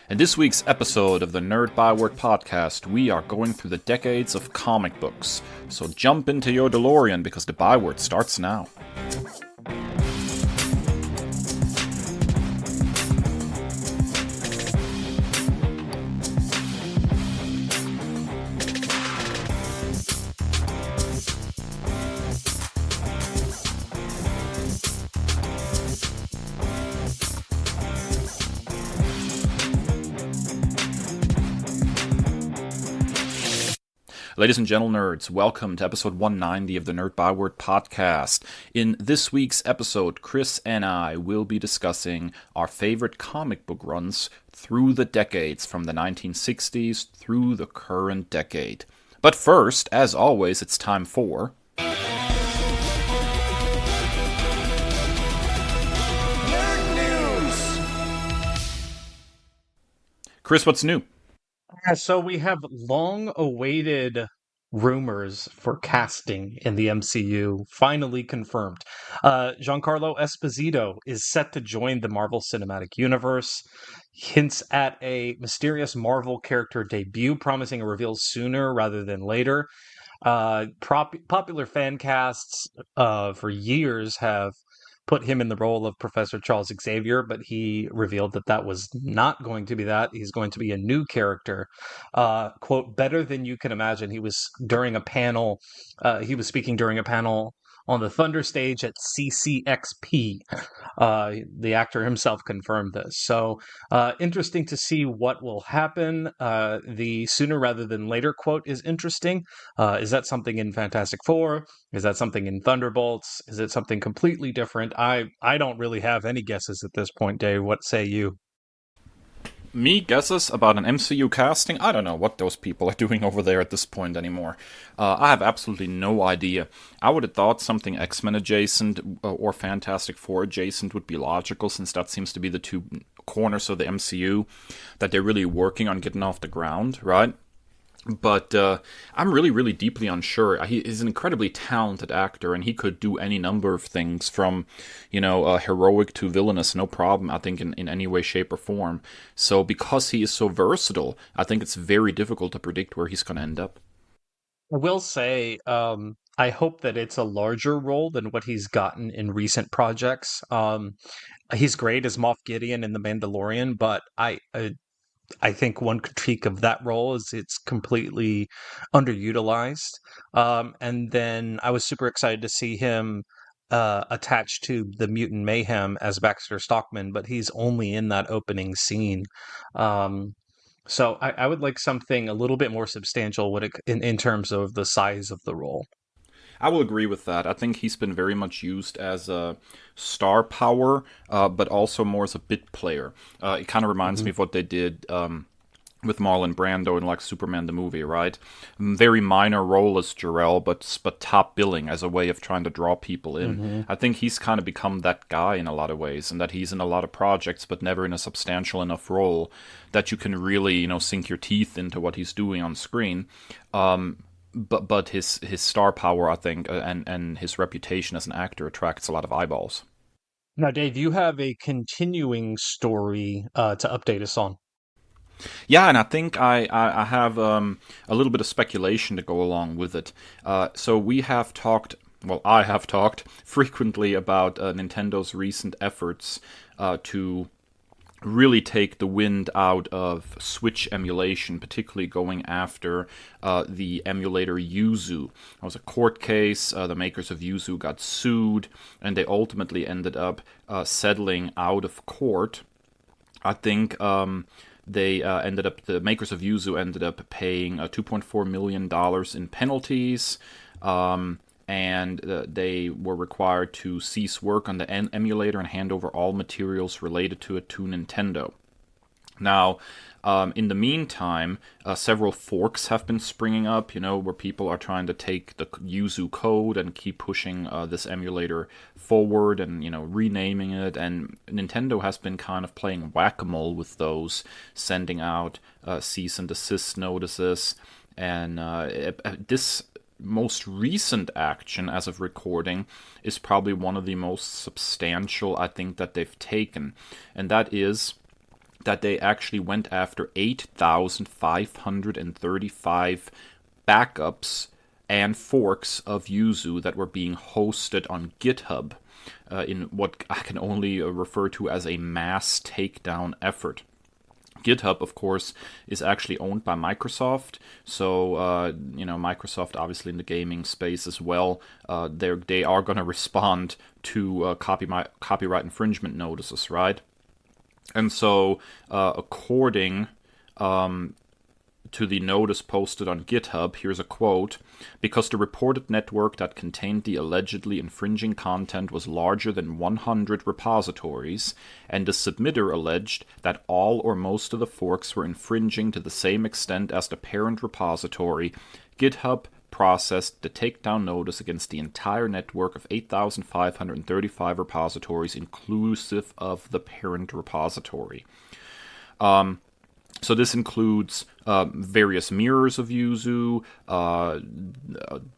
In this week's episode of the Nerd Byword podcast, we are going through the decades of comic books. So jump into your DeLorean because the Byword starts now. Ladies and gentle nerds, welcome to episode 190 of the Nerd Byword podcast. In this week's episode, Kris and I will be discussing our favorite comic book runs through the decades, from the 1960s through the current decade. But first, as always, it's time for... Nerd News! Kris, what's new? So we have long-awaited rumors for casting in the MCU finally confirmed. Giancarlo Esposito is set to join the Marvel Cinematic Universe. Hints at a mysterious Marvel character debut, promising a reveal sooner rather than later. Popular fan casts for years have put him in the role of Professor Charles Xavier, but he revealed that that was not going to be that. He's going to be a new character. Quote, better than you can imagine. He was speaking during a panel on the Thunder stage at CCXP. The actor himself confirmed this. So interesting to see what will happen. The sooner rather than later quote is interesting. Is that something in Fantastic Four? Is that something in Thunderbolts? Is it something completely different? I don't really have any guesses at this point, Dave. What say you? Me guesses about an MCU casting? I don't know what those people are doing over there at this point anymore. I have absolutely no idea. I would have thought something X-Men adjacent or Fantastic Four adjacent would be logical, since that seems to be the two corners of the MCU that they're really working on getting off the ground, right? But I'm really deeply unsure. He's an incredibly talented actor, and he could do any number of things, from, heroic to villainous, no problem, I think, in any way, shape, or form. So because he is so versatile, I think it's very difficult to predict where he's going to end up. I will say, I hope that it's a larger role than what he's gotten in recent projects. He's great as Moff Gideon in The Mandalorian, but I think one critique of that role is it's completely underutilized. And then I was super excited to see him attached to the Mutant Mayhem as Baxter Stockman, but he's only in that opening scene. So I would like something a little bit more substantial in terms of the size of the role. I will agree with that. I think he's been very much used as a star power, but also more as a bit player. It kind of reminds me of what they did with Marlon Brando in, like, Superman the movie, right? Very minor role as Jor-El, but top billing as a way of trying to draw people in. I think he's kind of become that guy in a lot of ways, and that he's in a lot of projects, but never in a substantial enough role that you can really, sink your teeth into what he's doing on screen. But his star power, I think, and his reputation as an actor attracts a lot of eyeballs. Now, Dave, you have a continuing story to update us on. Yeah, and I think I have a little bit of speculation to go along with it. So I have talked frequently about Nintendo's recent efforts to really take the wind out of Switch emulation, particularly going after the emulator Yuzu. It was a court case. The makers of Yuzu got sued, and they ultimately ended up settling out of court. I think the makers of Yuzu ended up paying $2.4 million in penalties. And they were required to cease work on the emulator and hand over all materials related to it to Nintendo. Now, in the meantime, several forks have been springing up, where people are trying to take the Yuzu code and keep pushing this emulator forward and, renaming it. And Nintendo has been kind of playing whack-a-mole with those, sending out cease and desist notices. And this most recent action, as of recording, is probably one of the most substantial, I think, that they've taken. And that is that they actually went after 8,535 backups and forks of Yuzu that were being hosted on GitHub in what I can only refer to as a mass takedown effort. GitHub, of course, is actually owned by Microsoft, so Microsoft, obviously in the gaming space as well, they are going to respond to copyright infringement notices, right? And so, according to the notice posted on GitHub, here's a quote: "Because the reported network that contained the allegedly infringing content was larger than 100 repositories, and the submitter alleged that all or most of the forks were infringing to the same extent as the parent repository, GitHub processed the takedown notice against the entire network of 8,535 repositories, inclusive of the parent repository." So this includes various mirrors of Yuzu.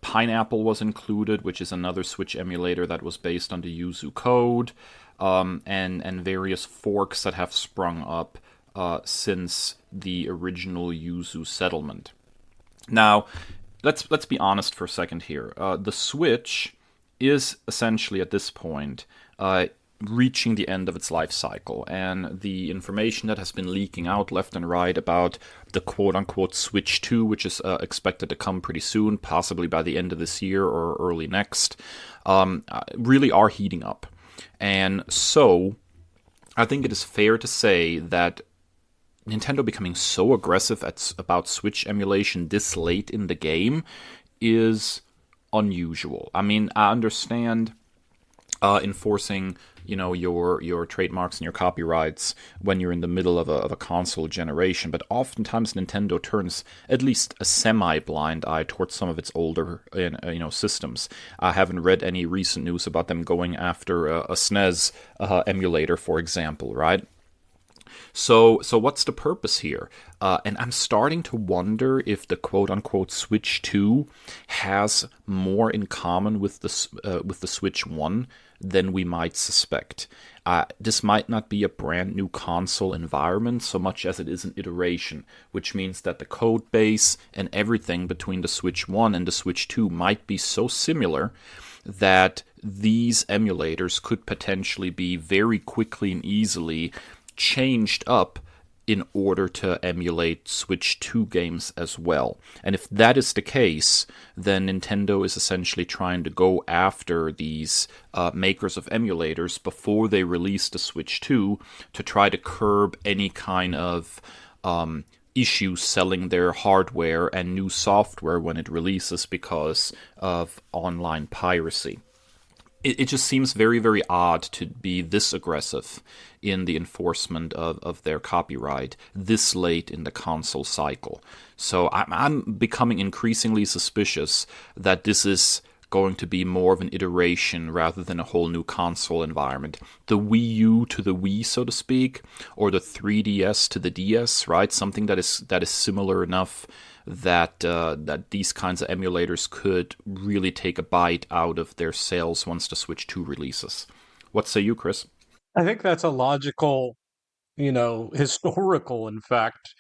Pineapple was included, which is another Switch emulator that was based on the Yuzu code, and various forks that have sprung up since the original Yuzu settlement. Now, let's be honest for a second here. The Switch is essentially at this point reaching the end of its life cycle, and the information that has been leaking out left and right about the quote-unquote Switch 2, which is expected to come pretty soon, possibly by the end of this year or early next, really are heating up. And so, I think it is fair to say that Nintendo becoming so aggressive about Switch emulation this late in the game is unusual. I mean, I understand enforcing your trademarks and your copyrights when you're in the middle of a console generation, but oftentimes Nintendo turns at least a semi-blind eye towards some of its older systems. I haven't read any recent news about them going after a SNES emulator, for example, right? So what's the purpose here? And I'm starting to wonder if the quote-unquote Switch 2 has more in common with the Switch 1 than we might suspect. This might not be a brand new console environment so much as it is an iteration, which means that the code base and everything between the Switch 1 and the Switch 2 might be so similar that these emulators could potentially be very quickly and easily changed up in order to emulate Switch 2 games as well. And if that is the case, then Nintendo is essentially trying to go after these makers of emulators before they release the Switch 2 to try to curb any kind of issues selling their hardware and new software when it releases because of online piracy. It just seems very, very odd to be this aggressive in the enforcement of their copyright this late in the console cycle. So I'm becoming increasingly suspicious that this is going to be more of an iteration rather than a whole new console environment. The Wii U to the Wii, so to speak, or the 3DS to the DS, right? Something that is similar enough that these kinds of emulators could really take a bite out of their sales once the Switch 2 releases. What say you, Kris? I think that's a logical, historical, in fact,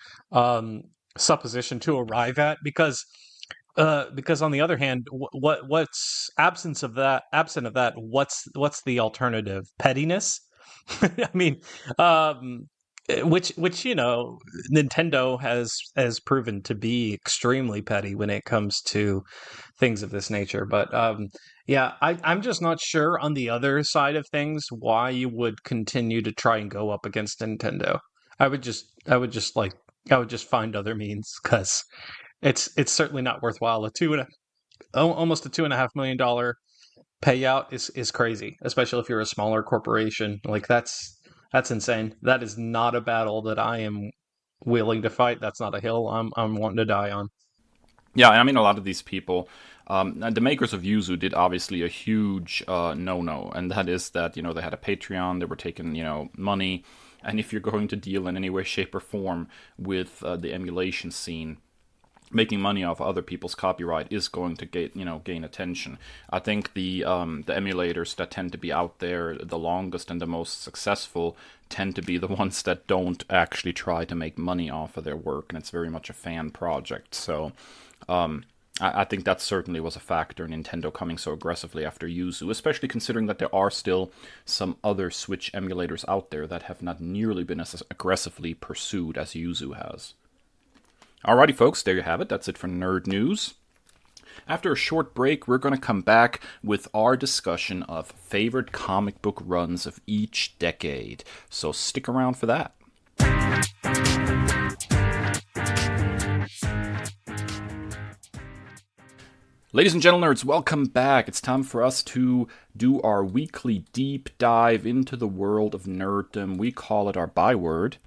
supposition to arrive at because on the other hand, what's absent of that, what's the alternative? Pettiness? I mean, which Nintendo has proven to be extremely petty when it comes to things of this nature. But yeah, I'm just not sure on the other side of things why you would continue to try and go up against Nintendo. I would just find other means because it's certainly not worthwhile. Almost a $2.5 million payout is crazy, especially if you're a smaller corporation. Like that's insane. That is not a battle that I am willing to fight. That's not a hill I'm wanting to die on. Yeah, I mean, a lot of these people, the makers of Yuzu did obviously a huge no-no, and that is that, they had a Patreon, they were taking, money, and if you're going to deal in any way, shape, or form with the emulation scene, making money off other people's copyright is going to gain attention. I think the emulators that tend to be out there the longest and the most successful tend to be the ones that don't actually try to make money off of their work, and it's very much a fan project. So I think that certainly was a factor in Nintendo coming so aggressively after Yuzu, especially considering that there are still some other Switch emulators out there that have not nearly been as aggressively pursued as Yuzu has. Alrighty, folks, there you have it. That's it for Nerd News. After a short break, we're going to come back with our discussion of favorite comic book runs of each decade. So stick around for that. Ladies and gentle nerds, welcome back. It's time for us to do our weekly deep dive into the world of nerddom. We call it our byword.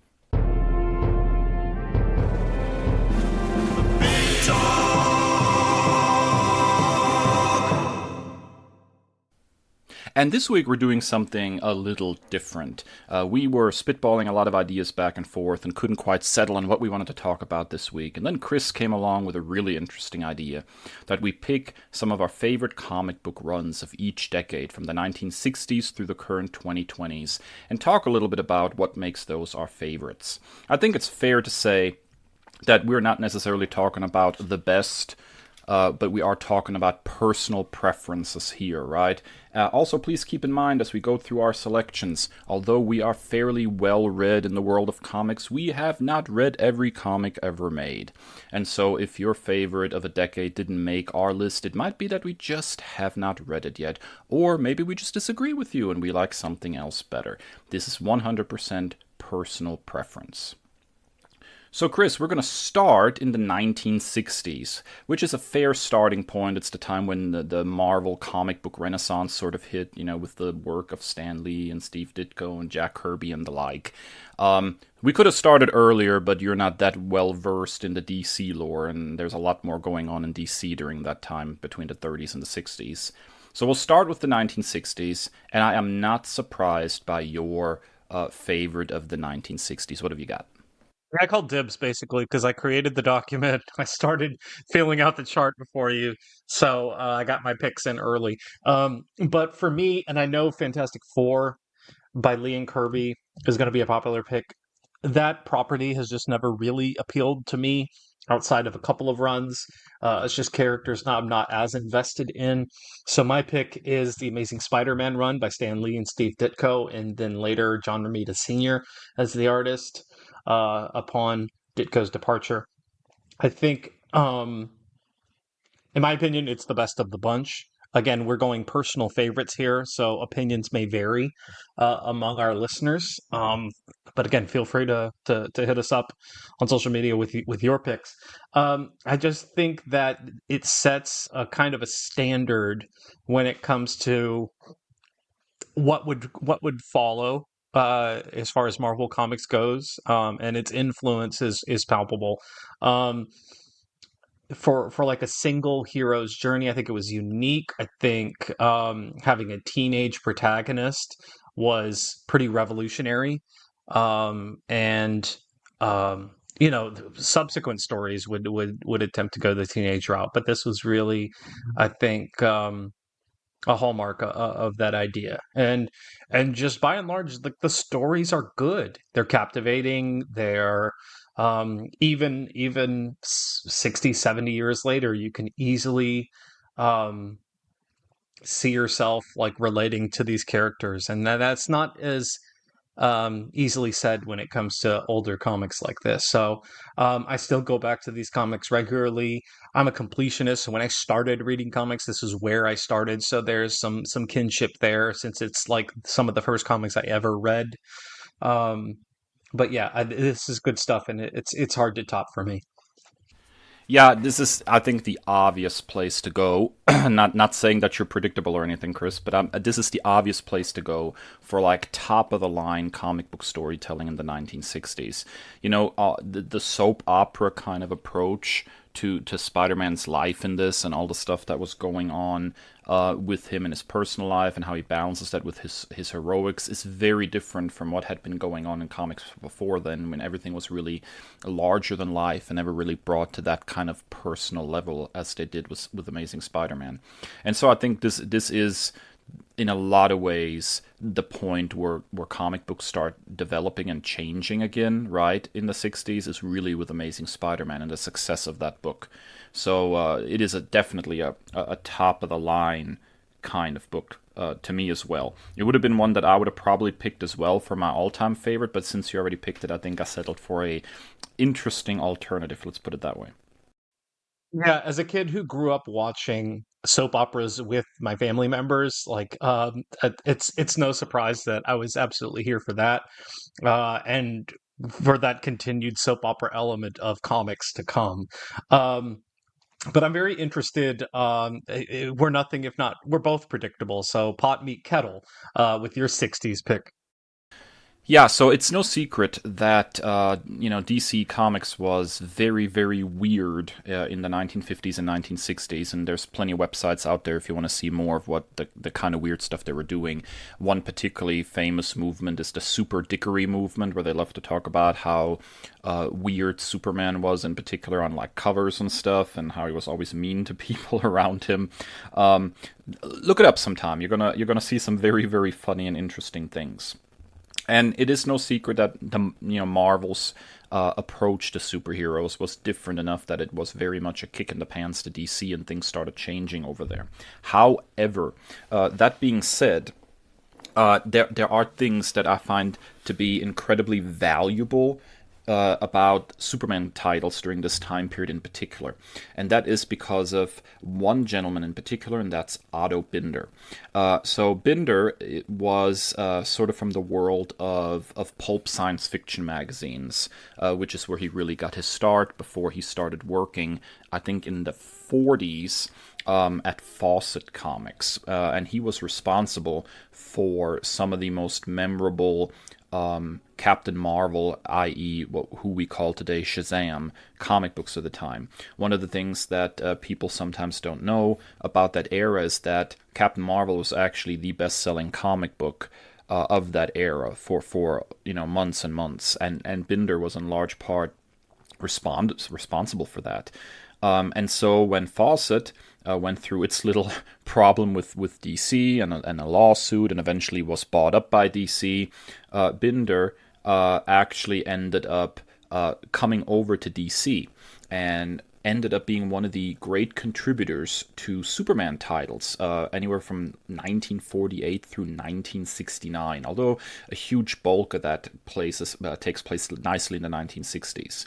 And this week we're doing something a little different. We were spitballing a lot of ideas back and forth and couldn't quite settle on what we wanted to talk about this week. And then Kris came along with a really interesting idea that we pick some of our favorite comic book runs of each decade from the 1960s through the current 2020s and talk a little bit about what makes those our favorites. I think it's fair to say that we're not necessarily talking about the best, but we are talking about personal preferences here, right? Also, please keep in mind as we go through our selections, although we are fairly well read in the world of comics, we have not read every comic ever made. And so if your favorite of a decade didn't make our list, it might be that we just have not read it yet, or maybe we just disagree with you and we like something else better. This is 100% personal preference. So, Kris, we're going to start in the 1960s, which is a fair starting point. It's the time when the Marvel comic book renaissance sort of hit, with the work of Stan Lee and Steve Ditko and Jack Kirby and the like. We could have started earlier, but you're not that well versed in the DC lore, and there's a lot more going on in DC during that time between the 30s and the 60s. So we'll start with the 1960s, and I am not surprised by your favorite of the 1960s. What have you got? I called dibs basically because I created the document. I started filling out the chart before you, so I got my picks in early. But for me, and I know Fantastic Four by Lee and Kirby is going to be a popular pick. That property has just never really appealed to me outside of a couple of runs. It's just characters I'm not as invested in. So my pick is the Amazing Spider-Man run by Stan Lee and Steve Ditko, and then later John Romita Sr. as the artist upon Ditko's departure. I think, in my opinion, it's the best of the bunch. Again, we're going personal favorites here, so opinions may vary among our listeners. But again, feel free to hit us up on social media with your picks. I just think that it sets a kind of a standard when it comes to what would follow as far as Marvel Comics goes, and its influence is palpable. For like a single hero's journey, I think it was unique. I think having a teenage protagonist was pretty revolutionary, and subsequent stories would attempt to go the teenage route, but this was really, I think, a hallmark of that idea. And just by and large, the stories are good. They're captivating. They're even 60, 70 years later, you can easily see yourself like relating to these characters, and that's not as easily said when it comes to older comics like this. So I still go back to these comics regularly. I'm a completionist, so when I started reading comics, this is where I started. So there's some kinship there, since it's like some of the first comics I ever read. But yeah, this is good stuff, and it's hard to top for me. Yeah, this is, I think, the obvious place to go. Not saying that you're predictable or anything, Kris, but this is the obvious place to go for like top of the line comic book storytelling in the 1960s. The soap opera kind of approach to Spider-Man's life in this and all the stuff that was going on with him in his personal life and how he balances that with his heroics is very different from what had been going on in comics before then, when everything was really larger than life and never really brought to that kind of personal level as they did with Amazing Spider-Man. And so I think this is, in a lot of ways, the point where comic books start developing and changing again, right, in the 60s, is really with Amazing Spider-Man and the success of that book. So it is definitely a top-of-the-line kind of book to me as well. It would have been one that I would have probably picked as well for my all-time favorite, but since you already picked it, I think I settled for a interesting alternative, let's put it that way. Yeah, as a kid who grew up watching soap operas with my family members, it's no surprise that I was absolutely here for that, and for that continued soap opera element of comics to come. Um, but I'm very interested. We're nothing if not we're both predictable. So pot meet kettle with your '60s pick. Yeah, so it's no secret that DC Comics was very, very weird in the 1950s and 1960s, and there's plenty of websites out there if you want to see more of what the kind of weird stuff they were doing. One particularly famous movement is the Super Dickery movement, where they love to talk about how weird Superman was, in particular on like covers and stuff, and how he was always mean to people around him. Look it up sometime. You're gonna see some very, very funny and interesting things. And it is no secret that Marvel's approach to superheroes was different enough that it was very much a kick in the pants to DC, and things started changing over there. However, that being said, there are things that I find to be incredibly valuable about Superman titles during this time period in particular. And that is because of one gentleman in particular, and that's Otto Binder. So Binder was sort of from the world of pulp science fiction magazines, which is where he really got his start before he started working, I think, in the 40s. At Fawcett Comics, and he was responsible for some of the most memorable Captain Marvel, i.e. who we call today Shazam, comic books of the time. One of the things that people sometimes don't know about that era is that Captain Marvel was actually the best-selling comic book of that era for months and months, and Binder was in large part responsible for that. And so when Fawcett went through its little problem with DC and a lawsuit, and eventually was bought up by DC, Binder actually ended up coming over to DC and ended up being one of the great contributors to Superman titles, anywhere from 1948 through 1969, although a huge bulk of that takes place nicely in the 1960s.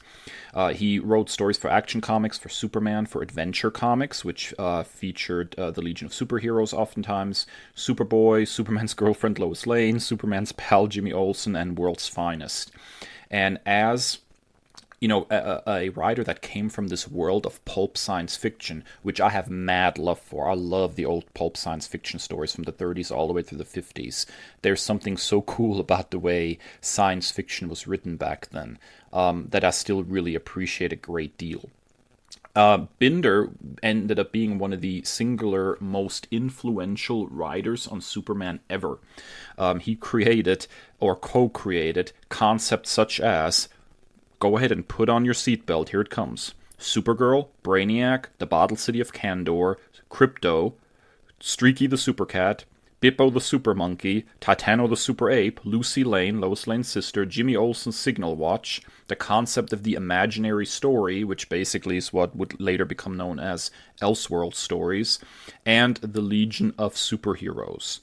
He wrote stories for Action Comics, for Superman, for Adventure Comics, which featured the Legion of Superheroes oftentimes, Superboy, Superman's girlfriend Lois Lane, Superman's pal Jimmy Olsen, and World's Finest. And as a writer that came from this world of pulp science fiction, which I have mad love for. I love the old pulp science fiction stories from the 30s all the way through the 50s. There's something so cool about the way science fiction was written back then that I still really appreciate a great deal. Binder ended up being one of the singular most influential writers on Superman ever. He created or co-created concepts such as, go ahead and put on your seatbelt, here it comes, Supergirl, Brainiac, the Bottle City of Kandor, Krypto, Streaky the Supercat, Bippo the Super Monkey, Titano the Super Ape, Lucy Lane, Lois Lane's sister, Jimmy Olsen's Signal Watch, the concept of the imaginary story, which basically is what would later become known as Elseworld stories, and the Legion of Superheroes.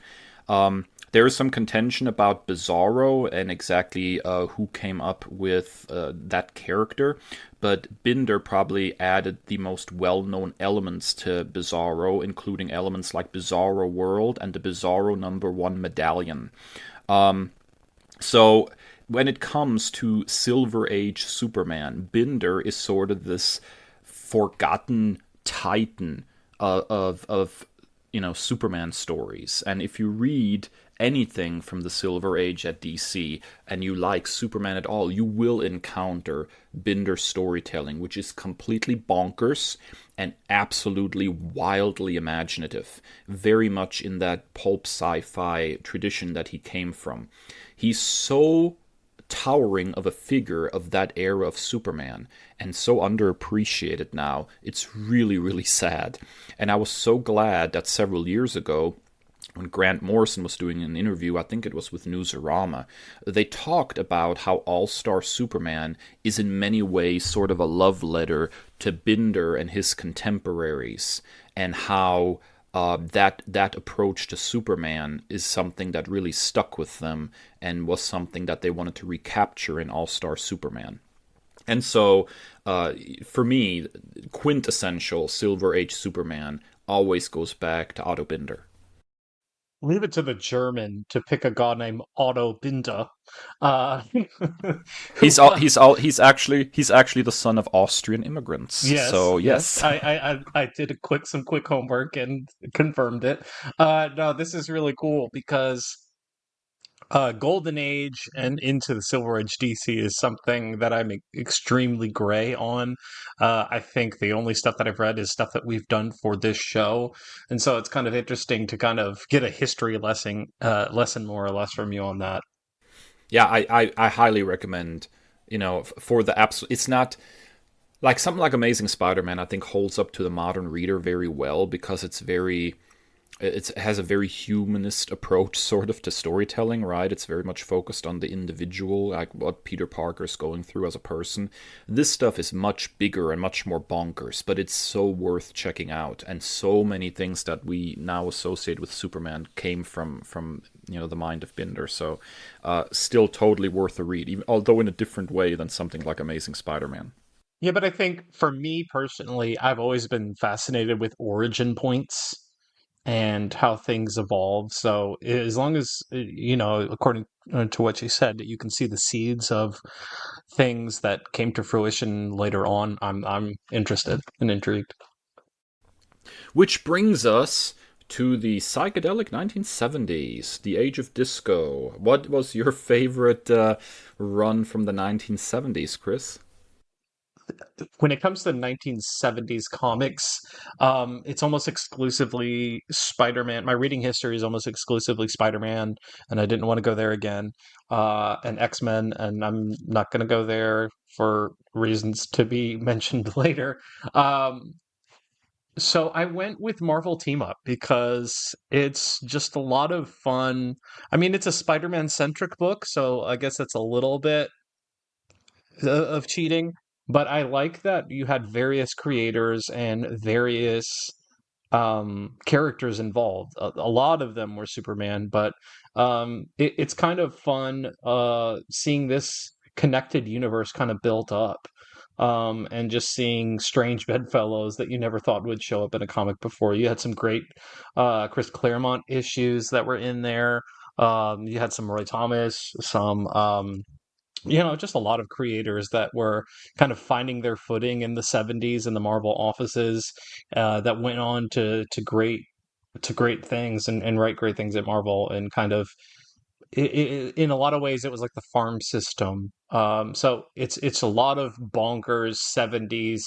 There is some contention about Bizarro and exactly who came up with that character, but Binder probably added the most well-known elements to Bizarro, including elements like Bizarro World and the Bizarro #1 medallion. So when it comes to Silver Age Superman, Binder is sort of this forgotten titan of Superman stories. And if you read anything from the Silver Age at DC and you like Superman at all, you will encounter Binder storytelling, which is completely bonkers and absolutely wildly imaginative, very much in that pulp sci-fi tradition that he came from. He's so towering of a figure of that era of Superman and so underappreciated now. It's really, really sad. And I was so glad that several years ago, when Grant Morrison was doing an interview, I think it was with Newsarama, they talked about how All-Star Superman is in many ways sort of a love letter to Binder and his contemporaries, and how that approach to Superman is something that really stuck with them and was something that they wanted to recapture in All-Star Superman. And so, for me, quintessential Silver Age Superman always goes back to Otto Binder. Leave it to the German to pick a god named Otto Binder, uh, who He's actually the son of Austrian immigrants. yes, So yes. yes. I did some quick homework and confirmed it. No, this is really cool because Golden Age and into the Silver Age DC is something that I'm extremely gray on. I think the only stuff that I've read is stuff that we've done for this show, and so it's kind of interesting to kind of get a history lesson more or less from you on that. Yeah, I highly recommend, for the absolute. It's not like something like Amazing Spider-Man, I think holds up to the modern reader very well because it has a very humanist approach sort of to storytelling, right? It's very much focused on the individual, like what Peter Parker's going through as a person. This stuff is much bigger and much more bonkers, but it's so worth checking out. And so many things that we now associate with Superman came from the mind of Binder. So still totally worth a read, even, although in a different way than something like Amazing Spider-Man. Yeah, but I think for me personally, I've always been fascinated with origin points and how things evolve. So as long as according to what you said, that you can see the seeds of things that came to fruition later on, I'm interested and intrigued. Which brings us to the psychedelic 1970s, the age of disco. What was your favorite run from the 1970s, Chris? When it comes to 1970s comics, it's almost exclusively Spider-Man. My reading history is almost exclusively Spider-Man, and I didn't want to go there again. And X-Men, and I'm not going to go there for reasons to be mentioned later. Um, so I went with Marvel Team Up because it's just a lot of fun. I mean, it's a Spider-Man centric book, so I guess that's a little bit of cheating, but I like that you had various creators and various characters involved. A lot of them were Superman, but it's kind of fun seeing this connected universe kind of built up. And just seeing strange bedfellows that you never thought would show up in a comic before. You had some great Chris Claremont issues that were in there. You had some Roy Thomas, some just a lot of creators that were kind of finding their footing in the 70s in the Marvel offices, that went on to great things and write great things at Marvel, and kind of in a lot of ways it was like the farm system. So it's a lot of bonkers 70s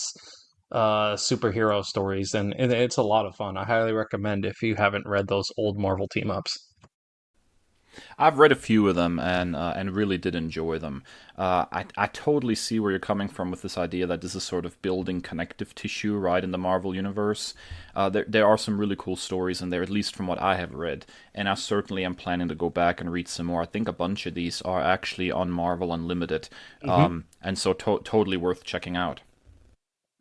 superhero stories, and it's a lot of fun. I highly recommend if you haven't read those old Marvel team ups. I've read a few of them and really did enjoy them. I totally see where you're coming from with this idea that this is sort of building connective tissue, right, in the Marvel universe. There are some really cool stories in there, at least from what I have read, and I certainly am planning to go back and read some more. I think a bunch of these are actually on Marvel Unlimited, Hmm. and so totally worth checking out.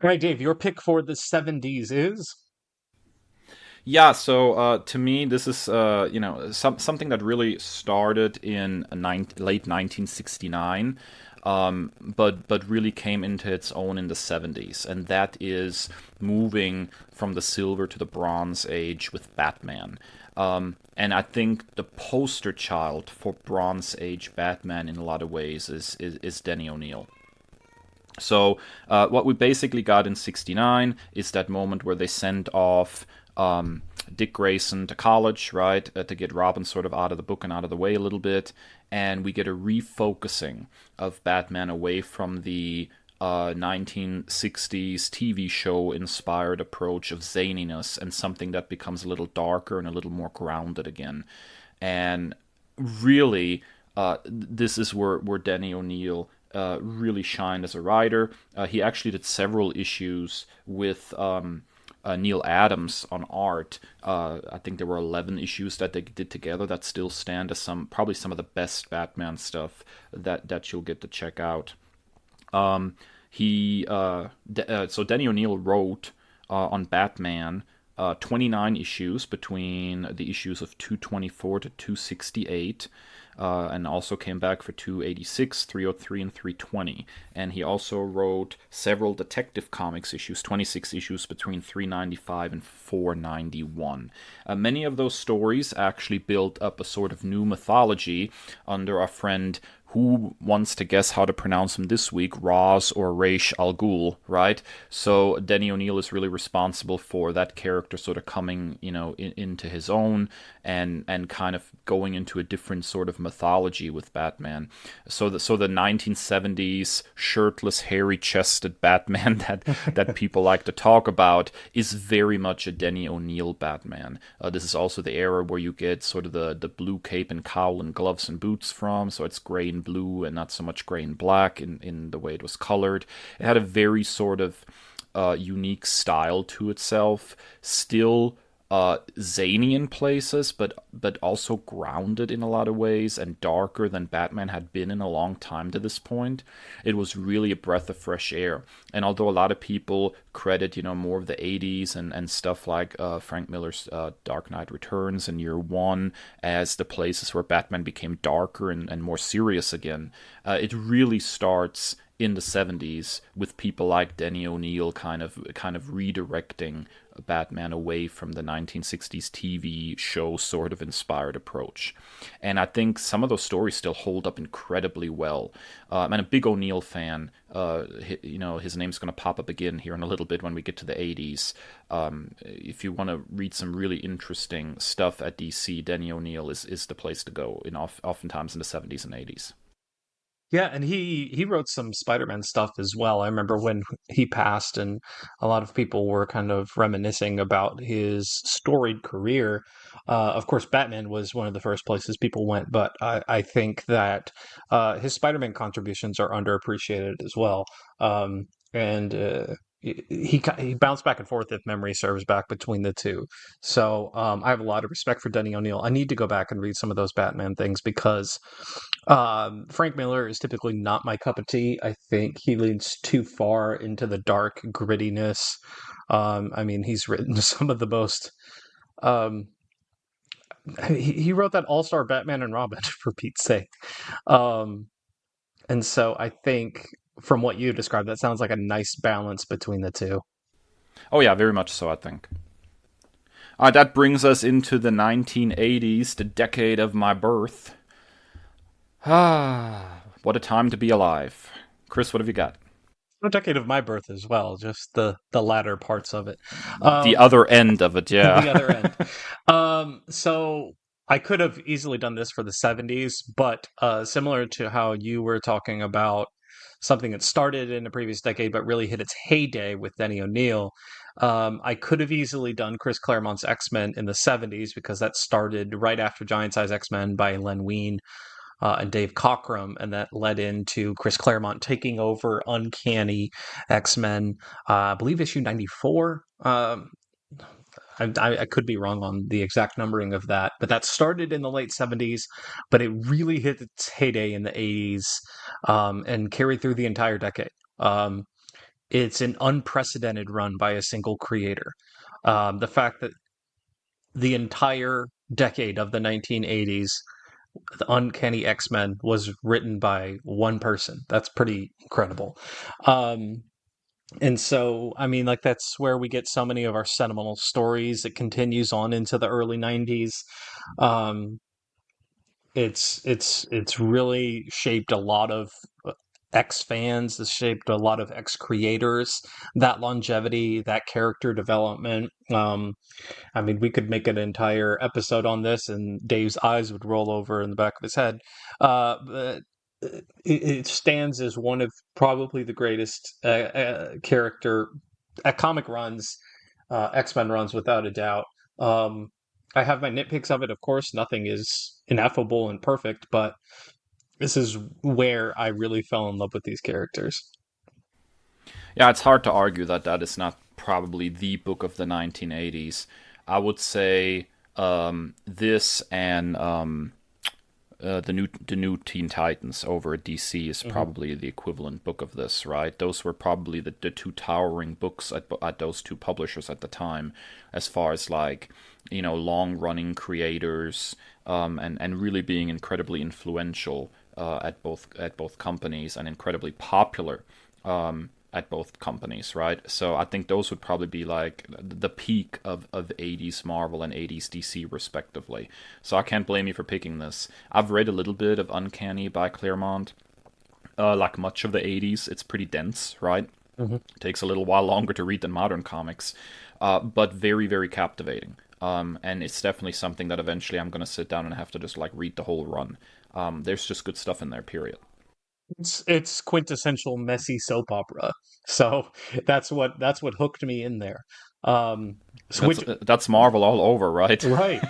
All right, Dave, your pick for the 70s is. Yeah, so to me, this is something that really started in late 1969, but really came into its own in the 70s, and that is moving from the Silver to the Bronze Age with Batman. And I think the poster child for Bronze Age Batman in a lot of ways is Denny O'Neil. So what we basically got in '69 is that moment where they sent off Dick Grayson to college, right, to get Robin sort of out of the book and out of the way a little bit, and we get a refocusing of Batman away from the 1960s TV show inspired approach of zaniness and something that becomes a little darker and a little more grounded again. And really, this is where Denny O'Neil really shined as a writer. He actually did several issues with Neil Adams on art. I think there were 11 issues that they did together that still stand as probably some of the best Batman stuff that you'll get to check out. So Denny O'Neil wrote on Batman 29 issues between the issues of 224 to 268. And also came back for 286, 303, and 320. And he also wrote several Detective Comics issues, 26 issues between 395 and 491. Many of those stories actually built up a sort of new mythology under our friend, who wants to guess how to pronounce him this week, Ra's or Ra's al Ghul, right? So Denny O'Neil is really responsible for that character sort of coming, into his own and kind of going into a different sort of mythology with Batman. So the 1970s shirtless, hairy-chested Batman that people like to talk about is very much a Denny O'Neil Batman. This is also the era where you get sort of the blue cape and cowl and gloves and boots from, so it's gray and blue and not so much gray and black in the way it was colored. It had a very sort of unique style to itself, still zany in places, but also grounded in a lot of ways and darker than Batman had been in a long time to this point. It was really a breath of fresh air. And although a lot of people credit, more of the 80s and stuff like Frank Miller's Dark Knight Returns and Year One as the places where Batman became darker and more serious again, it really starts in the 70s with people like Denny O'Neil kind of redirecting Batman away from the 1960s TV show sort of inspired approach. And I think some of those stories still hold up incredibly well. I'm a big O'Neil fan. His name's going to pop up again here in a little bit when we get to the 80s. If you want to read some really interesting stuff at DC, Denny O'Neil is the place to go, oftentimes in the 70s and 80s. Yeah, and he wrote some Spider-Man stuff as well. I remember when he passed, and a lot of people were kind of reminiscing about his storied career. Of course, Batman was one of the first places people went, but I think that his Spider-Man contributions are underappreciated as well. And he bounced back and forth, if memory serves, back between the two. So I have a lot of respect for Denny O'Neil. I need to go back and read some of those Batman things because Frank Miller is typically not my cup of tea. I think he leans too far into the dark grittiness. He's written some of the most. Um, he wrote that All-Star Batman and Robin for Pete's sake. Um, and so I think from what you described, that sounds like a nice balance between the two. Oh yeah, very much so, I think. That brings us into the 1980s, the decade of my birth. What a time to be alive. Chris, what have you got? A decade of my birth as well, just the latter parts of it. The other end of it, yeah. The other end. So I could have easily done this for the 70s, but similar to how you were talking about something that started in the previous decade but really hit its heyday with Denny O'Neil, I could have easily done Chris Claremont's X-Men in the 70s because that started right after Giant Size X-Men by Len Wein and Dave Cockrum, and that led into Chris Claremont taking over Uncanny X-Men, I believe issue 94. I could be wrong on the exact numbering of that, but that started in the late 70s, but it really hit its heyday in the 80s and carried through the entire decade. It's an unprecedented run by a single creator. The fact that the entire decade of the 1980s, the Uncanny X-Men was written by one person. That's pretty incredible. And so, that's where we get so many of our seminal stories. It continues on into the early 90s. Um, it's really shaped a lot of X fans, this shaped a lot of X creators. That longevity, that character development. I mean, we could make an entire episode on this, and Dave's eyes would roll over in the back of his head. But it stands as one of probably the greatest character comic runs, X-Men runs, without a doubt. Um, I have my nitpicks of it, of course. Nothing is ineffable and perfect, but this is where I really fell in love with these characters. Yeah, it's hard to argue that that is not probably the book of the 1980s. I would say this and the new Teen Titans over at DC is Hmm. probably the equivalent book of this, right? Those were probably the two towering books at those two publishers at the time, as far as like long running creators, and really being incredibly influential at both companies and incredibly popular at both companies, right? So I think those would probably be like the peak of 80s Marvel and 80s DC, respectively. So I can't blame you for picking this. I've read a little bit of Uncanny by Claremont. Like much of the 80s, it's pretty dense, right? Hmm. It takes a little while longer to read than modern comics, but very, very captivating. And it's definitely something that eventually I'm going to sit down and have to just like read the whole run. There's just good stuff in there, period. It's quintessential messy soap opera. So that's what hooked me in there. That's Which that's Marvel all over, right? right.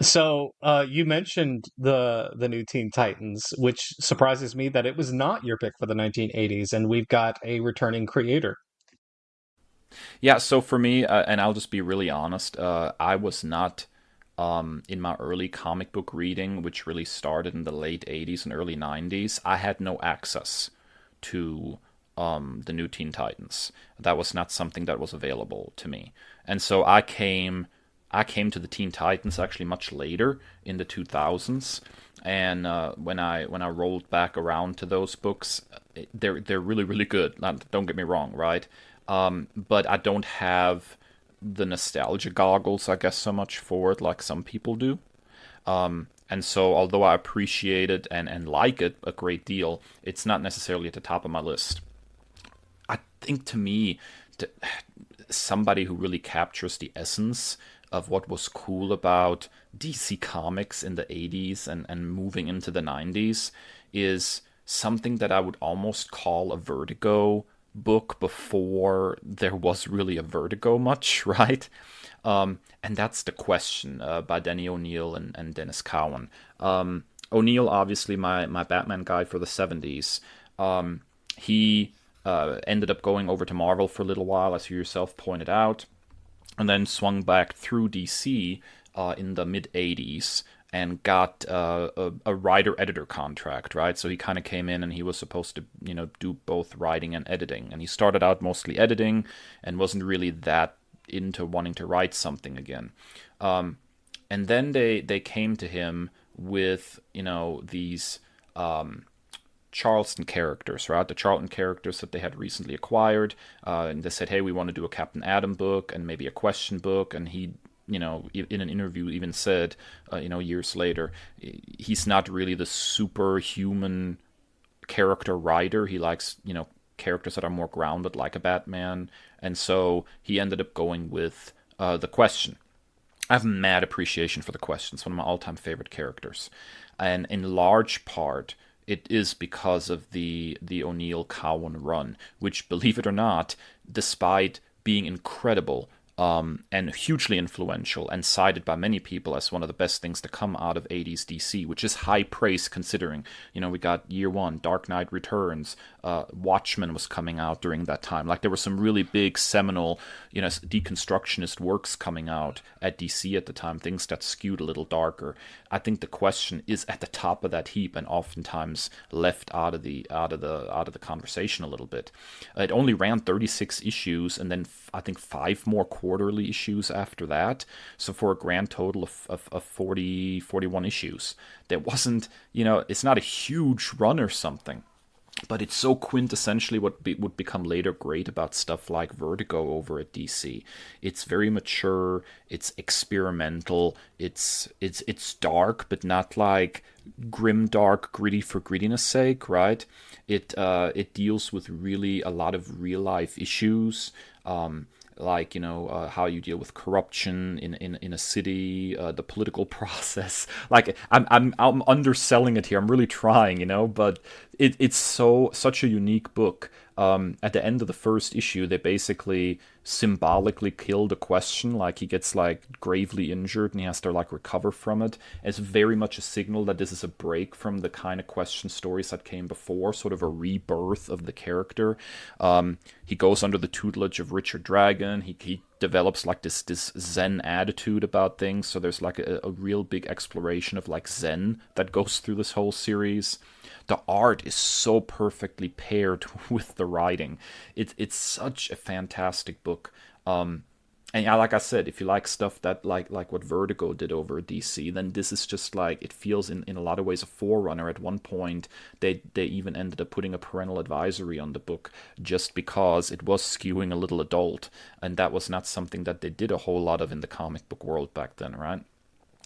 So you mentioned the new Teen Titans, which surprises me that it was not your pick for the 1980s, and we've got a returning creator. Yeah, so for me, and I'll just be really honest, I was not in my early comic book reading, which really started in the late 80s and early 90s. I had no access to the new Teen Titans. That was not something that was available to me. And so I came to the Teen Titans actually much later in the 2000s. And when I rolled back around to those books, they're really really good. Don't get me wrong, right? But I don't have the nostalgia goggles, I guess, so much for it like some people do. And so, although I appreciate it and like it a great deal, it's not necessarily at the top of my list. I think to me, to, somebody who really captures the essence of what was cool about DC Comics in the 80s and moving into the 90s is something that I would almost call a Vertigo book before there was really a Vertigo much, right? And that's The Question by Denny O'Neil and Dennis Cowan. O'Neil, obviously, my Batman guy for the 70s. He ended up going over to Marvel for a little while, as you yourself pointed out, and then swung back through DC in the mid 80s and got a writer-editor contract, right? So he kind of came in and he was supposed to, do both writing and editing. And he started out mostly editing and wasn't really that into wanting to write something again. And then they came to him with, these Charleston characters, right? The Charlton characters that they had recently acquired. And they said, hey, we want to do a Captain Atom book and maybe a Question book. And he, in an interview even said, years later, he's not really the superhuman character writer. He likes, characters that are more grounded, like a Batman. And so he ended up going with the Question. I have mad appreciation for the Question. It's one of my all-time favorite characters. And in large part, it is because of the O'Neill Cowan run, which, believe it or not, despite being incredible and hugely influential and cited by many people as one of the best things to come out of 80s DC, which is high praise considering, we got Year One, Dark Knight Returns, Watchmen was coming out during that time. Like there were some really big seminal, deconstructionist works coming out at DC at the time, things that skewed a little darker. I think The Question is at the top of that heap and oftentimes left out of the conversation a little bit. It only ran 36 issues and then I think 5 more quarterly issues after that. So for a grand total of 41 issues. That wasn't, it's not a huge run or something. but it's so quintessentially what would become later great about stuff like Vertigo over at DC. It's very mature, it's experimental, it's dark, but not like grim dark, gritty for grittiness sake, right? It deals with really a lot of real life issues. Like how you deal with corruption in a city, the political process. Like I'm underselling it here. I'm really trying, but it's such a unique book. At the end of the first issue, they basically symbolically kill the question. Like he gets like gravely injured and he has to like recover from it. It's very much a signal that this is a break from the kind of question stories that came before, sort of a rebirth of the character. He goes under the tutelage of Richard Dragon. He develops like this Zen attitude about things. So there's like a real big exploration of like Zen that goes through this whole series. The art is so perfectly paired with the writing. It's such a fantastic book. And yeah, like I said, if you like stuff that like what Vertigo did over at DC, then this is just like it feels in a lot of ways a forerunner. At one point, they even ended up putting a parental advisory on the book just because it was skewing a little adult, and that was not something that they did a whole lot of in the comic book world back then, right?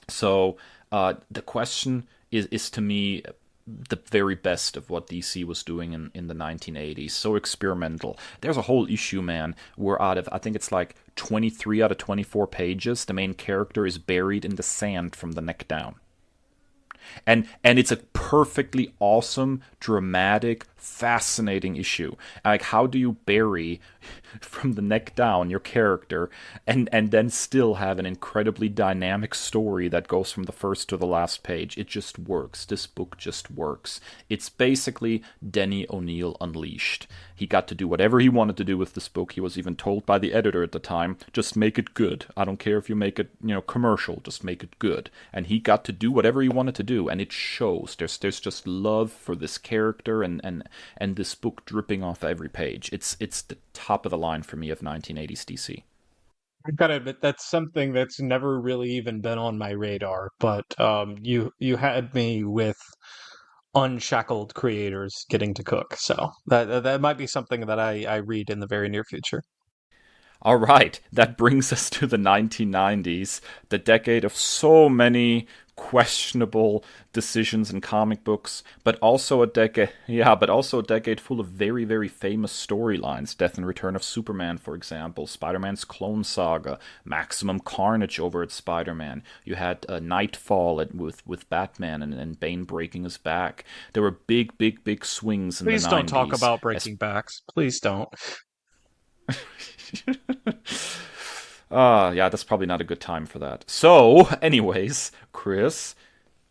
So the question is to me the very best of what DC was doing in the 1980s. So experimental. There's a whole issue, man, where out of, I think it's like 23 out of 24 pages, the main character is buried in the sand from the neck down. And it's a perfectly awesome, dramatic, fascinating issue. Like, how do you bury from the neck down your character and then still have an incredibly dynamic story that goes from the first to the last page? It just works. This book just works. It's basically Denny O'Neil Unleashed. He got to do whatever he wanted to do with this book. He was even told by the editor at the time, just make it good. I don't care if you make it, commercial, just make it good. And he got to do whatever he wanted to do, and it shows. There's just love for this character and this book dripping off every page. It's the top of the line for me of 1980s DC. I've got to admit that's something that's never really even been on my radar. But you had me with unshackled creators getting to cook, so that might be something that I read in the very near future. All right, that brings us to the 1990s, the decade of so many questionable decisions in comic books, but also a decade full of very, very famous storylines. Death and Return of Superman, for example, Spider-Man's Clone Saga, Maximum Carnage over at Spider-Man. You had Nightfall with Batman and Bane breaking his back. There were big, big, big swings in Please the 90s. don't talk about breaking backs. Please don't. Yeah, that's probably not a good time for that. So, anyways, Chris,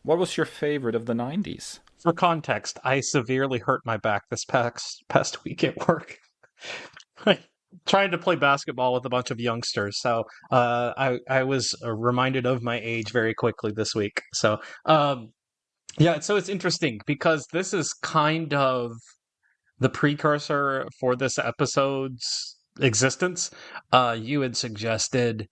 what was your favorite of the 90s? For context, I severely hurt my back this past week at work. Trying to play basketball with a bunch of youngsters, so I was reminded of my age very quickly this week. So yeah, so it's interesting because this is kind of the precursor for this episode's existence. You had suggested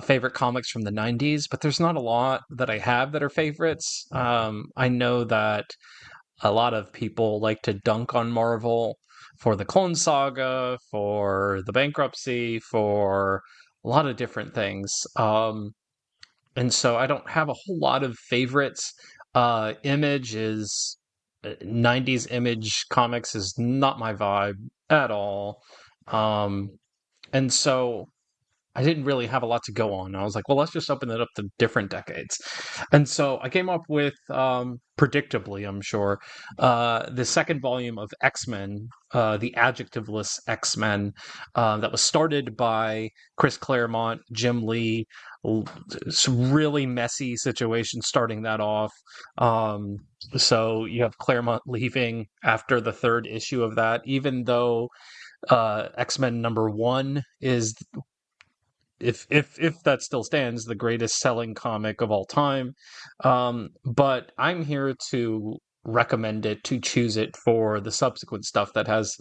favorite comics from the 90s, but there's not a lot that I have that are favorites. I know that a lot of people like to dunk on Marvel for the Clone Saga, for the bankruptcy, for a lot of different things. And so I don't have a whole lot of favorites. Image is 90s Image comics is not my vibe at all. Um, and so I didn't really have a lot to go on. I was like, well, let's just open it up to different decades. And so I came up with, predictably, I'm sure, the second volume of X-Men, the adjectiveless X-Men, that was started by Chris Claremont, Jim Lee. Some really messy situation starting that off. Um, so you have Claremont leaving after the third issue of that, even though X-Men #1 is, if that still stands, the greatest selling comic of all time. But I'm here to recommend it, to choose it for the subsequent stuff that has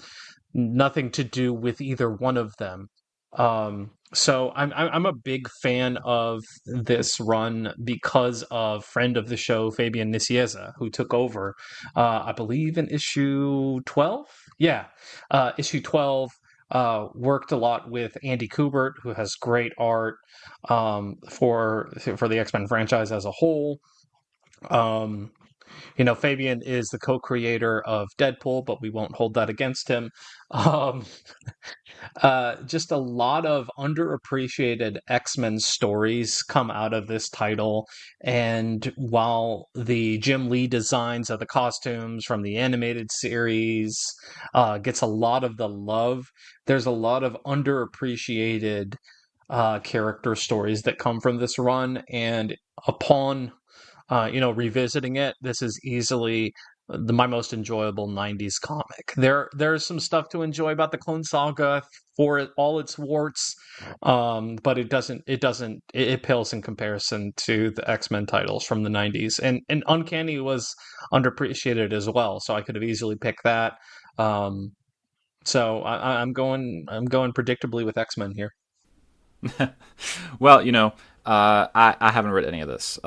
nothing to do with either one of them. So I'm a big fan of this run because of friend of the show Fabian Nicieza, who took over, I believe in issue 12. Yeah, issue 12. Worked a lot with Andy Kubert, who has great art for the X-Men franchise as a whole. Um, Fabian is the co-creator of Deadpool, but we won't hold that against him. Um, just a lot of underappreciated X-Men stories come out of this title. And while the Jim Lee designs of the costumes from the animated series gets a lot of the love, there's a lot of underappreciated character stories that come from this run. And upon revisiting it, this is easily my most enjoyable '90s comic. There's some stuff to enjoy about the Clone Saga for all its warts, but it pales in comparison to the X-Men titles from the '90s. And Uncanny was underappreciated as well, so I could have easily picked that. Um, so I'm going predictably with X-Men here. Well, I haven't read any of this.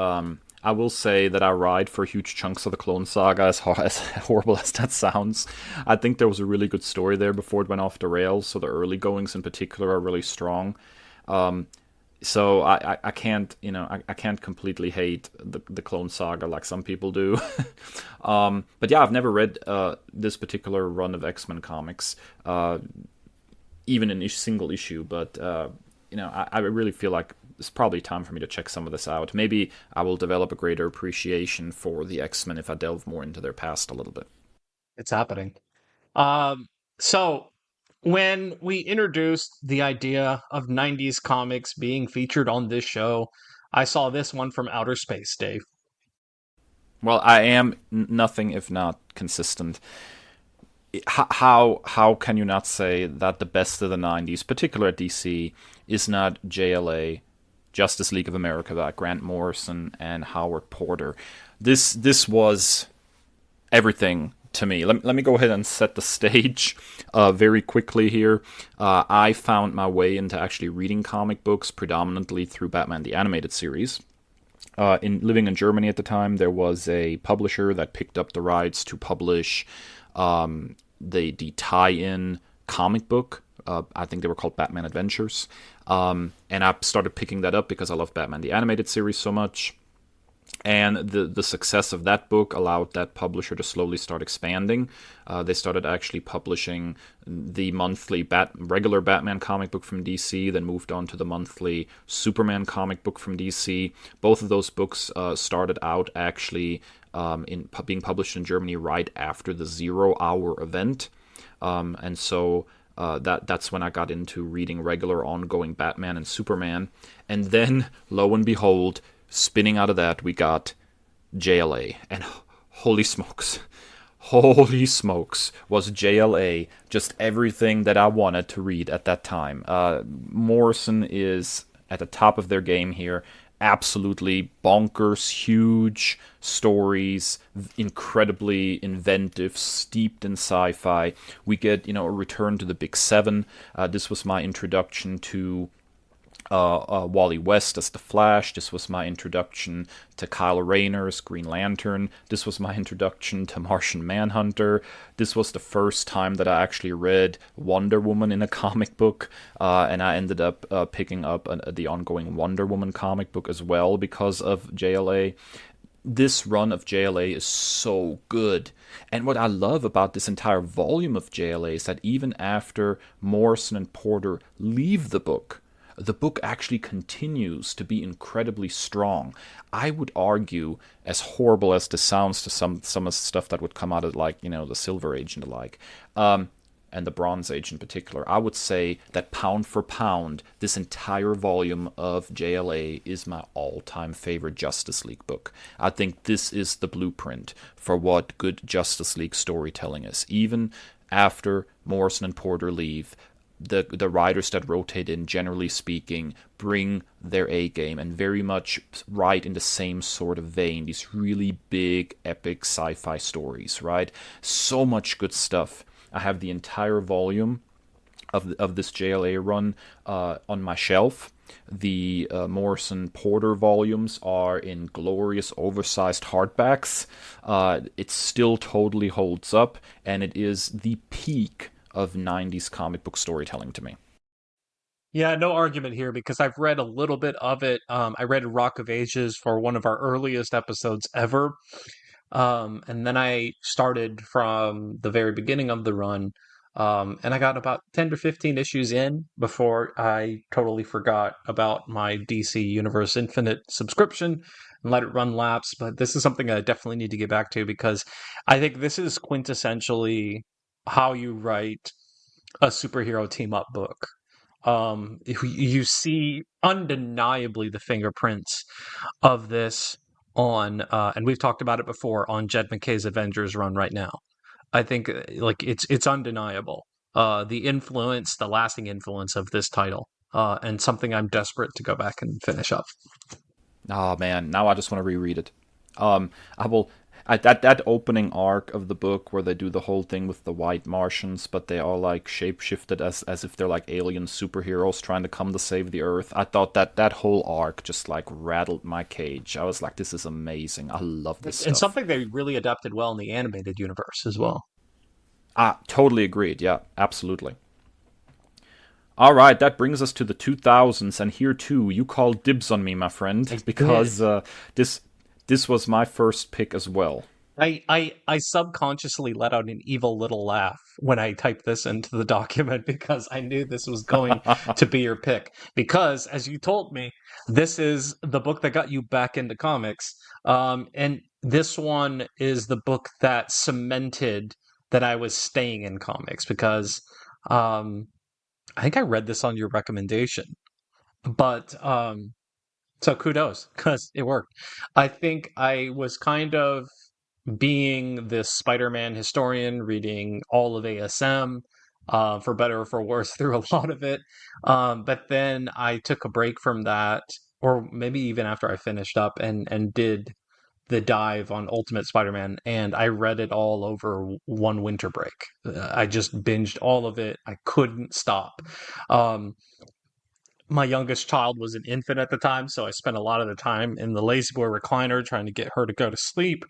I will say that I ride for huge chunks of the Clone Saga, as horrible as that sounds. I think there was a really good story there before it went off the rails, so the early goings in particular are really strong. Um, so I can't, I can't completely hate the Clone Saga like some people do. But yeah, I've never read this particular run of X-Men comics, even in a single issue, but I really feel like it's probably time for me to check some of this out. Maybe I will develop a greater appreciation for the X-Men if I delve more into their past a little bit. It's happening. Um, so when we introduced the idea of '90s comics being featured on this show, I saw this one from outer space, Dave. Well, I am nothing if not consistent. How can you not say that the best of the '90s, particularly at DC, is not JLA, Justice League of America, by Grant Morrison and Howard Porter? This was everything to me. Let me go ahead and set the stage very quickly here. I found my way into actually reading comic books predominantly through Batman the Animated Series. In living in Germany at the time, there was a publisher that picked up the rights to publish the tie-in comic book. I think they were called Batman Adventures. And I started picking that up because I love Batman the Animated Series so much. And the success of that book allowed that publisher to slowly start expanding. They started actually publishing the monthly regular Batman comic book from DC, then moved on to the monthly Superman comic book from DC. Both of those books started out actually being published in Germany right after the 0 Hour event. And so that's when I got into reading regular ongoing Batman and Superman. And then, lo and behold, spinning out of that, we got JLA. And holy smokes, was JLA just everything that I wanted to read at that time. Morrison is at the top of their game here. Absolutely bonkers, huge stories, incredibly inventive, steeped in sci-fi. We get, a return to the Big Seven. This was my introduction to Wally West as the Flash. This was my introduction to Kyle Rayner as Green Lantern. This was my introduction to Martian Manhunter. This was the first time that I actually read Wonder Woman in a comic book, and I ended up picking up the ongoing Wonder Woman comic book as well because of JLA. This run of JLA is so good. And what I love about this entire volume of JLA is that even after Morrison and Porter leave the book actually continues to be incredibly strong. I would argue, as horrible as this sounds to some of the stuff that would come out of, like, the Silver Age and the like, and the Bronze Age in particular, I would say that pound for pound, this entire volume of JLA is my all-time favorite Justice League book. I think this is the blueprint for what good Justice League storytelling is. Even after Morrison and Porter leave, the writers that rotate in, generally speaking, bring their A game and very much write in the same sort of vein. These really big, epic sci-fi stories, right? So much good stuff. I have the entire volume of this JLA run on my shelf. The Morrison Porter volumes are in glorious oversized hardbacks. It still totally holds up, and it is the peak of 90s comic book storytelling to me. Yeah, no argument here because I've read a little bit of it. I read Rock of Ages for one of our earliest episodes ever. And then I started from the very beginning of the run. And I got about 10 to 15 issues in before I totally forgot about my DC Universe Infinite subscription and let it run laps. But this is something I definitely need to get back to because I think this is quintessentially how you write a superhero team up book. You see undeniably the fingerprints of this on, and we've talked about it before on Jed McKay's Avengers run right now. I think like it's undeniable. The influence, the lasting influence of this title, and something I'm desperate to go back and finish up. Oh man, now I just want to reread it. I will. That opening arc of the book where they do the whole thing with the white Martians, but they are like shapeshifted as if they're like alien superheroes trying to come to save the Earth. I thought that whole arc just like rattled my cage. I was like, this is amazing. I love this And stuff. something they really adapted well in the animated universe as well. I totally agreed. Yeah, absolutely. All right, that brings us to the 2000s, and here too, you called dibs on me, my friend, I because did. this this was my first pick as well. I subconsciously let out an evil little laugh when I typed this into the document because I knew this was going to be your pick. Because, as you told me, this is the book that got you back into comics. And this one is the book that cemented that I was staying in comics because um, I think I read this on your recommendation. But so kudos because it worked. I think I was kind of being this Spider-Man historian, reading all of ASM, for better or for worse, through a lot of it. But then I took a break from that, or maybe even after I finished up and did the dive on Ultimate Spider-Man, and I read it all over one winter break. I just binged all of it. I couldn't stop. Um, my youngest child was an infant at the time, so I spent a lot of the time in the lazy boy recliner trying to get her to go to sleep.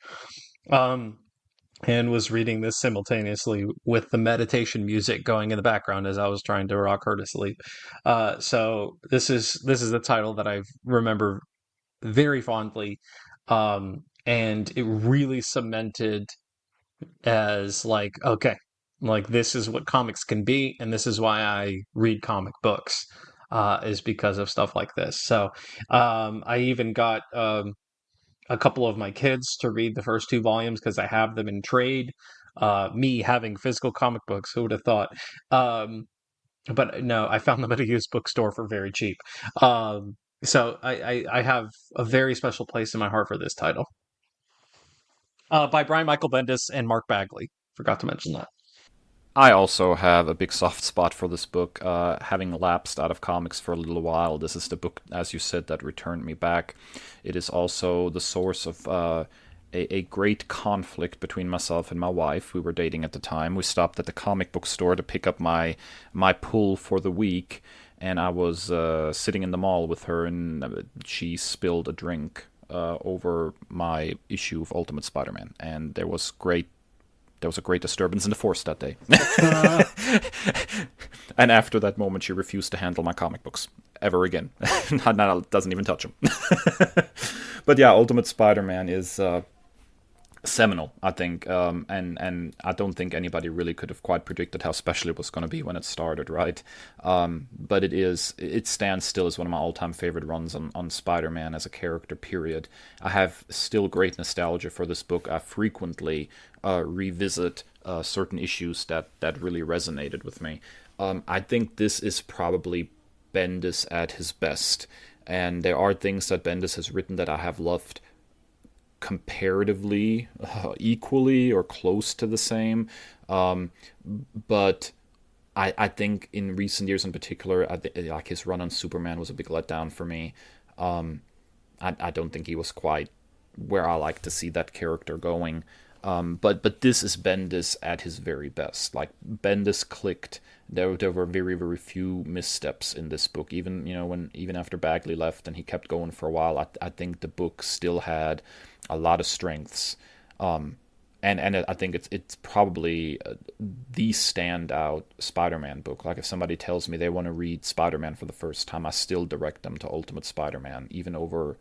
Um, and was reading this simultaneously with the meditation music going in the background as I was trying to rock her to sleep. So this is the title that I remember very fondly, and it really cemented as like okay, like this is what comics can be, and this is why I read comic books. Is because of stuff like this. So I even got a couple of my kids to read the first two volumes because I have them in trade. Me having physical comic books, who would have thought? Um, but no, I found them at a used bookstore for very cheap. So I have a very special place in my heart for this title. By Brian Michael Bendis and Mark Bagley. Forgot to mention that. I also have a big soft spot for this book. Having lapsed out of comics for a little while, this is the book, as you said, that returned me back. It is also the source of a great conflict between myself and my wife. We were dating at the time. We stopped at the comic book store to pick up my pull for the week, and I was sitting in the mall with her, and she spilled a drink over my issue of Ultimate Spider-Man, and there was a great disturbance in the force that day. Uh, And after that moment, she refused to handle my comic books ever again. Now doesn't even touch them. But yeah, Ultimate Spider-Man is seminal, I think, and I don't think anybody really could have quite predicted how special it was going to be when it started, right? But it stands still as one of my all-time favorite runs on Spider-Man as a character. Period. I have still great nostalgia for this book. I frequently revisit certain issues that really resonated with me. I think this is probably Bendis at his best, and there are things that Bendis has written that I have loved comparatively equally or close to the same. But I think in recent years in particular, like his run on Superman was a big letdown for me. I don't think he was quite where I like to see that character going. But this is Bendis at his very best. Like Bendis clicked. There were very very few missteps in this book. Even even after Bagley left and he kept going for a while, I think the book still had a lot of strengths. And I think it's probably the standout Spider-Man book. Like if somebody tells me they want to read Spider-Man for the first time, I still direct them to Ultimate Spider-Man, even over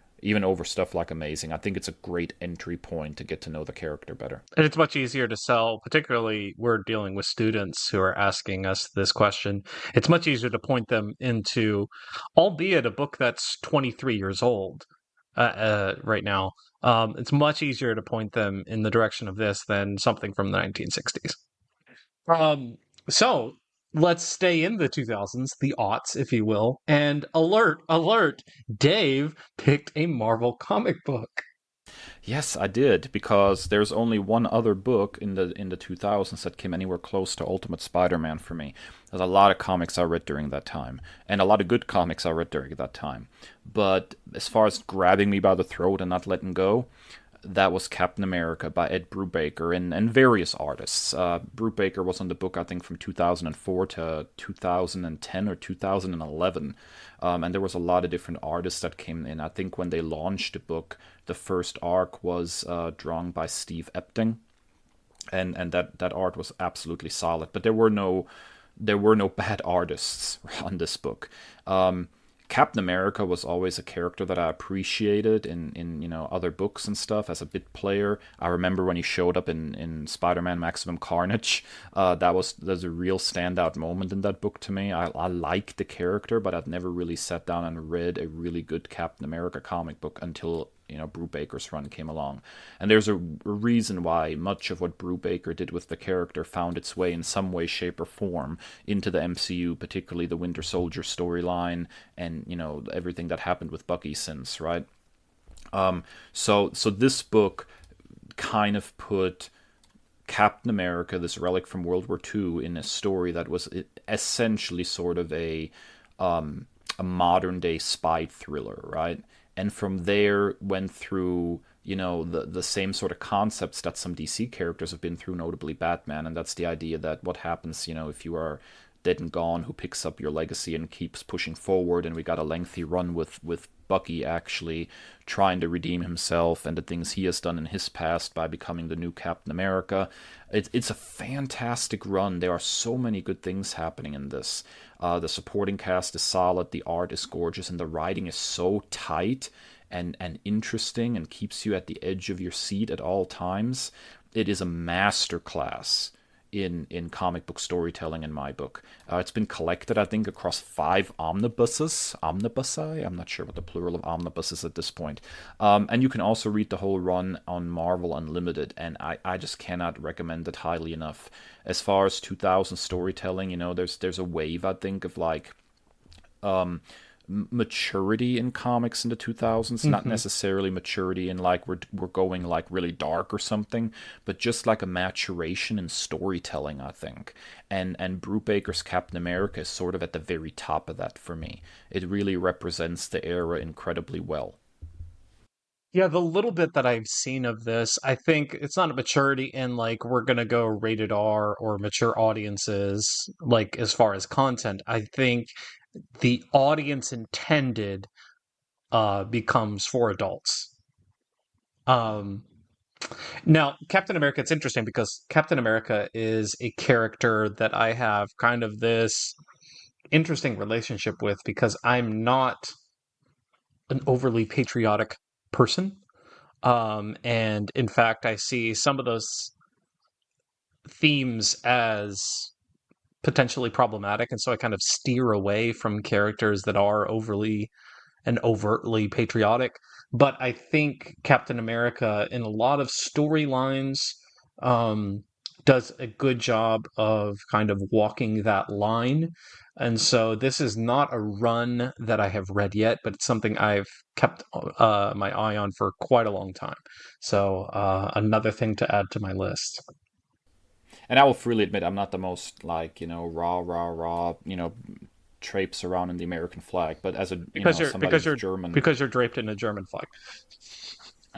stuff like Amazing. I think it's a great entry point to get to know the character better. And it's much easier to sell, particularly we're dealing with students who are asking us this question. It's much easier to point them into, albeit a book that's 23 years old right now. It's much easier to point them in the direction of this than something from the 1960s. Um, so let's stay in the 2000s, the aughts, if you will. And alert, alert, Dave picked a Marvel comic book. Yes, I did, because there's only one other book in the 2000s that came anywhere close to Ultimate Spider-Man for me. There's a lot of comics I read during that time, and a lot of good comics I read during that time. But as far as grabbing me by the throat and not letting go, that was Captain America by Ed Brubaker and various artists. Brubaker was on the book, I think, from 2004 to 2010 or 2011. And there was a lot of different artists that came in. I think when they launched the book, the first arc was drawn by Steve Epting. And that art was absolutely solid. But there were no bad artists on this book. Captain America was always a character that I appreciated in other books and stuff as a bit player. I remember when he showed up in Spider-Man Maximum Carnage. There's a real standout moment in that book to me. I liked the character, but I'd never really sat down and read a really good Captain America comic book until Brubaker's run came along. And there's a reason why much of what Brubaker did with the character found its way in some way, shape, or form into the MCU, particularly the Winter Soldier storyline and everything that happened with Bucky since, right? So this book kind of put Captain America, this relic from World War II, in a story that was essentially sort of a modern day spy thriller, right? And from there went through the same sort of concepts that some DC characters have been through, notably Batman, and that's the idea that what happens if you are dead and gone, who picks up your legacy and keeps pushing forward. And we got a lengthy run with Bucky actually trying to redeem himself and the things he has done in his past by becoming the new Captain America. It's a fantastic run. There are so many good things happening in this. The supporting cast is solid, the art is gorgeous, and the writing is so tight and interesting and keeps you at the edge of your seat at all times. It is a masterclass in comic book storytelling in my book. It's been collected, I think, across 5 omnibuses. Omnibusi? I'm not sure what the plural of omnibus is at this point. And you can also read the whole run on Marvel Unlimited, and I just cannot recommend it highly enough. As far as 2000 storytelling, there's a wave, I think, of like maturity in comics in the 2000s, not necessarily maturity in like we're going like really dark or something, but just like a maturation in storytelling, I think. And Brubaker's Captain America is sort of at the very top of that for me. It really represents the era incredibly well. Yeah, the little bit that I've seen of this, I think it's not a maturity in like we're gonna go rated R or mature audiences, like as far as content. I think the audience intended becomes for adults. Um, Now, Captain America, it's interesting because Captain America is a character that I have kind of this interesting relationship with because I'm not an overly patriotic person. And in fact, I see some of those themes as potentially problematic. And so I kind of steer away from characters that are overly and overtly patriotic. But I think Captain America, in a lot of storylines, um, does a good job of kind of walking that line. And so this is not a run that I have read yet, but it's something I've kept my eye on for quite a long time. So another thing to add to my list. And I will freely admit I'm not the most like rah rah rah traipse around in the American flag, but as a Because you're somebody with German. because you're draped in a German flag.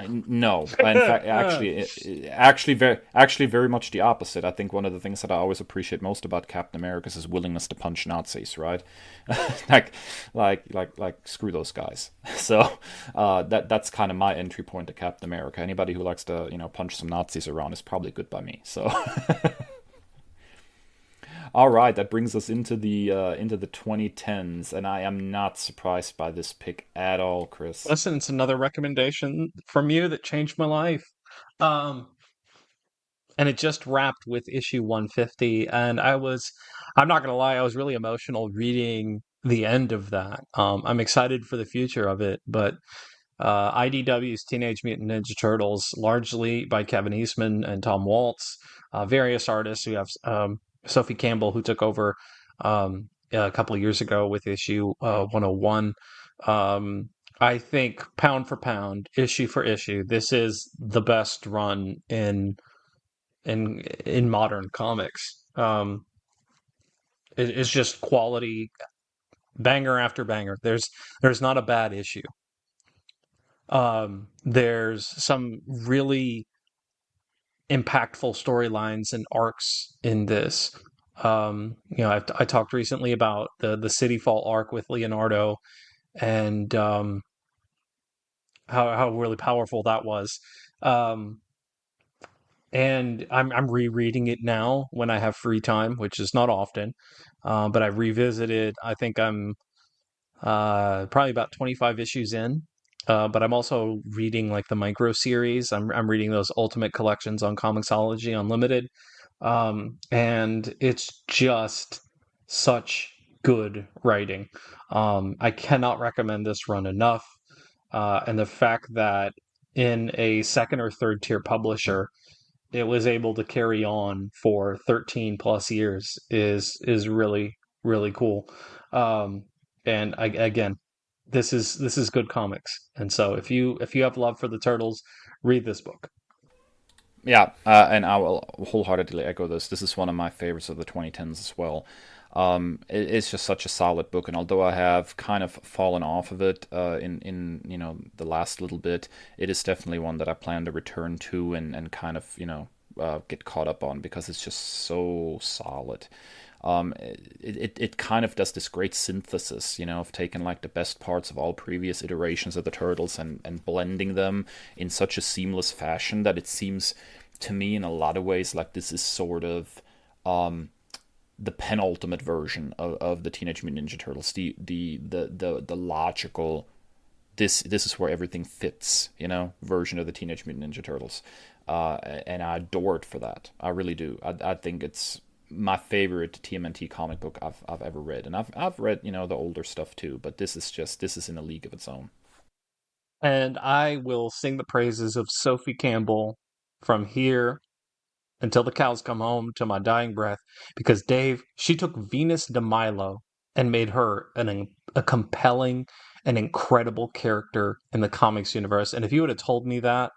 No, in fact, actually, very much the opposite. I think one of the things that I always appreciate most about Captain America is his willingness to punch Nazis, right? like, screw those guys. So, that's kind of my entry point to Captain America. Anybody who likes to, punch some Nazis around is probably good by me. So, all right, that brings us into the 2010s, and I am not surprised by this pick at all, Chris. Listen, it's another recommendation from you that changed my life. Um, and it just wrapped with issue 150, and I'm not gonna lie, I was really emotional reading the end of that. I'm excited for the future of it, but IDW's Teenage Mutant Ninja Turtles, largely by Kevin Eastman and Tom Waltz, various artists. We have Sophie Campbell, who took over a couple of years ago with issue 101. I think pound for pound, issue for issue, this is the best run in modern comics. It's just quality, banger after banger. There's not a bad issue. There's some really impactful storylines and arcs in this. I talked recently about the City Fall arc with Leonardo, and how really powerful that was. Um, and I'm rereading it now when I have free time, which is not often. But I revisited. I think I'm probably about 25 issues in. But I'm also reading like the micro series. I'm reading those ultimate collections on Comixology Unlimited. And it's just such good writing. I cannot recommend this run enough. And the fact that in a second or third tier publisher, it was able to carry on for 13 plus years is really really cool. Um, and again, this is good comics, and so if you have love for the turtles, read this book. Yeah, and I will wholeheartedly echo this. This is one of my favorites of the 2010s as well. It's just such a solid book, and although I have kind of fallen off of it in the last little bit, it is definitely one that I plan to return to and kind of get caught up on because it's just so solid. It kind of does this great synthesis, of taking like the best parts of all previous iterations of the Turtles and blending them in such a seamless fashion that it seems to me in a lot of ways like this is sort of the penultimate version of the Teenage Mutant Ninja Turtles, the logical this is where everything fits, version of the Teenage Mutant Ninja Turtles, and I adore it for that. I really do. I think it's my favorite TMNT comic book I've ever read, and I've read the older stuff too, but this is in a league of its own. And I will sing the praises of Sophie Campbell from here until the cows come home to my dying breath, because Dave, she took Venus de Milo and made her a compelling and incredible character in the comics universe. And if you would have told me that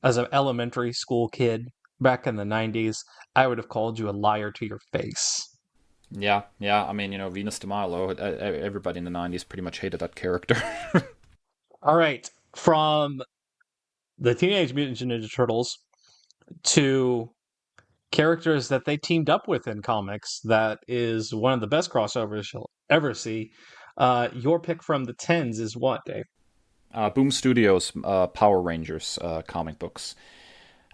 as an elementary school kid back in the 90s, I would have called you a liar to your face. Yeah, yeah. I mean, Venus de Milo. Everybody in the '90s pretty much hated that character. All right, from the Teenage Mutant Ninja Turtles to characters that they teamed up with in comics, that is one of the best crossovers you'll ever see. Your pick from the tens is what, Dave? Boom Studios Power Rangers comic books.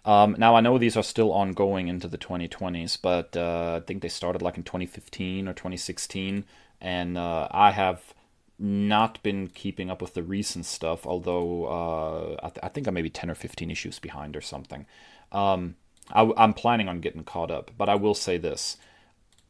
Now I know these are still ongoing into the 2020s, but I think they started like in 2015 or 2016, and I have not been keeping up with the recent stuff. Although I think I'm maybe 10 or 15 issues behind or something. I'm planning on getting caught up, but I will say this: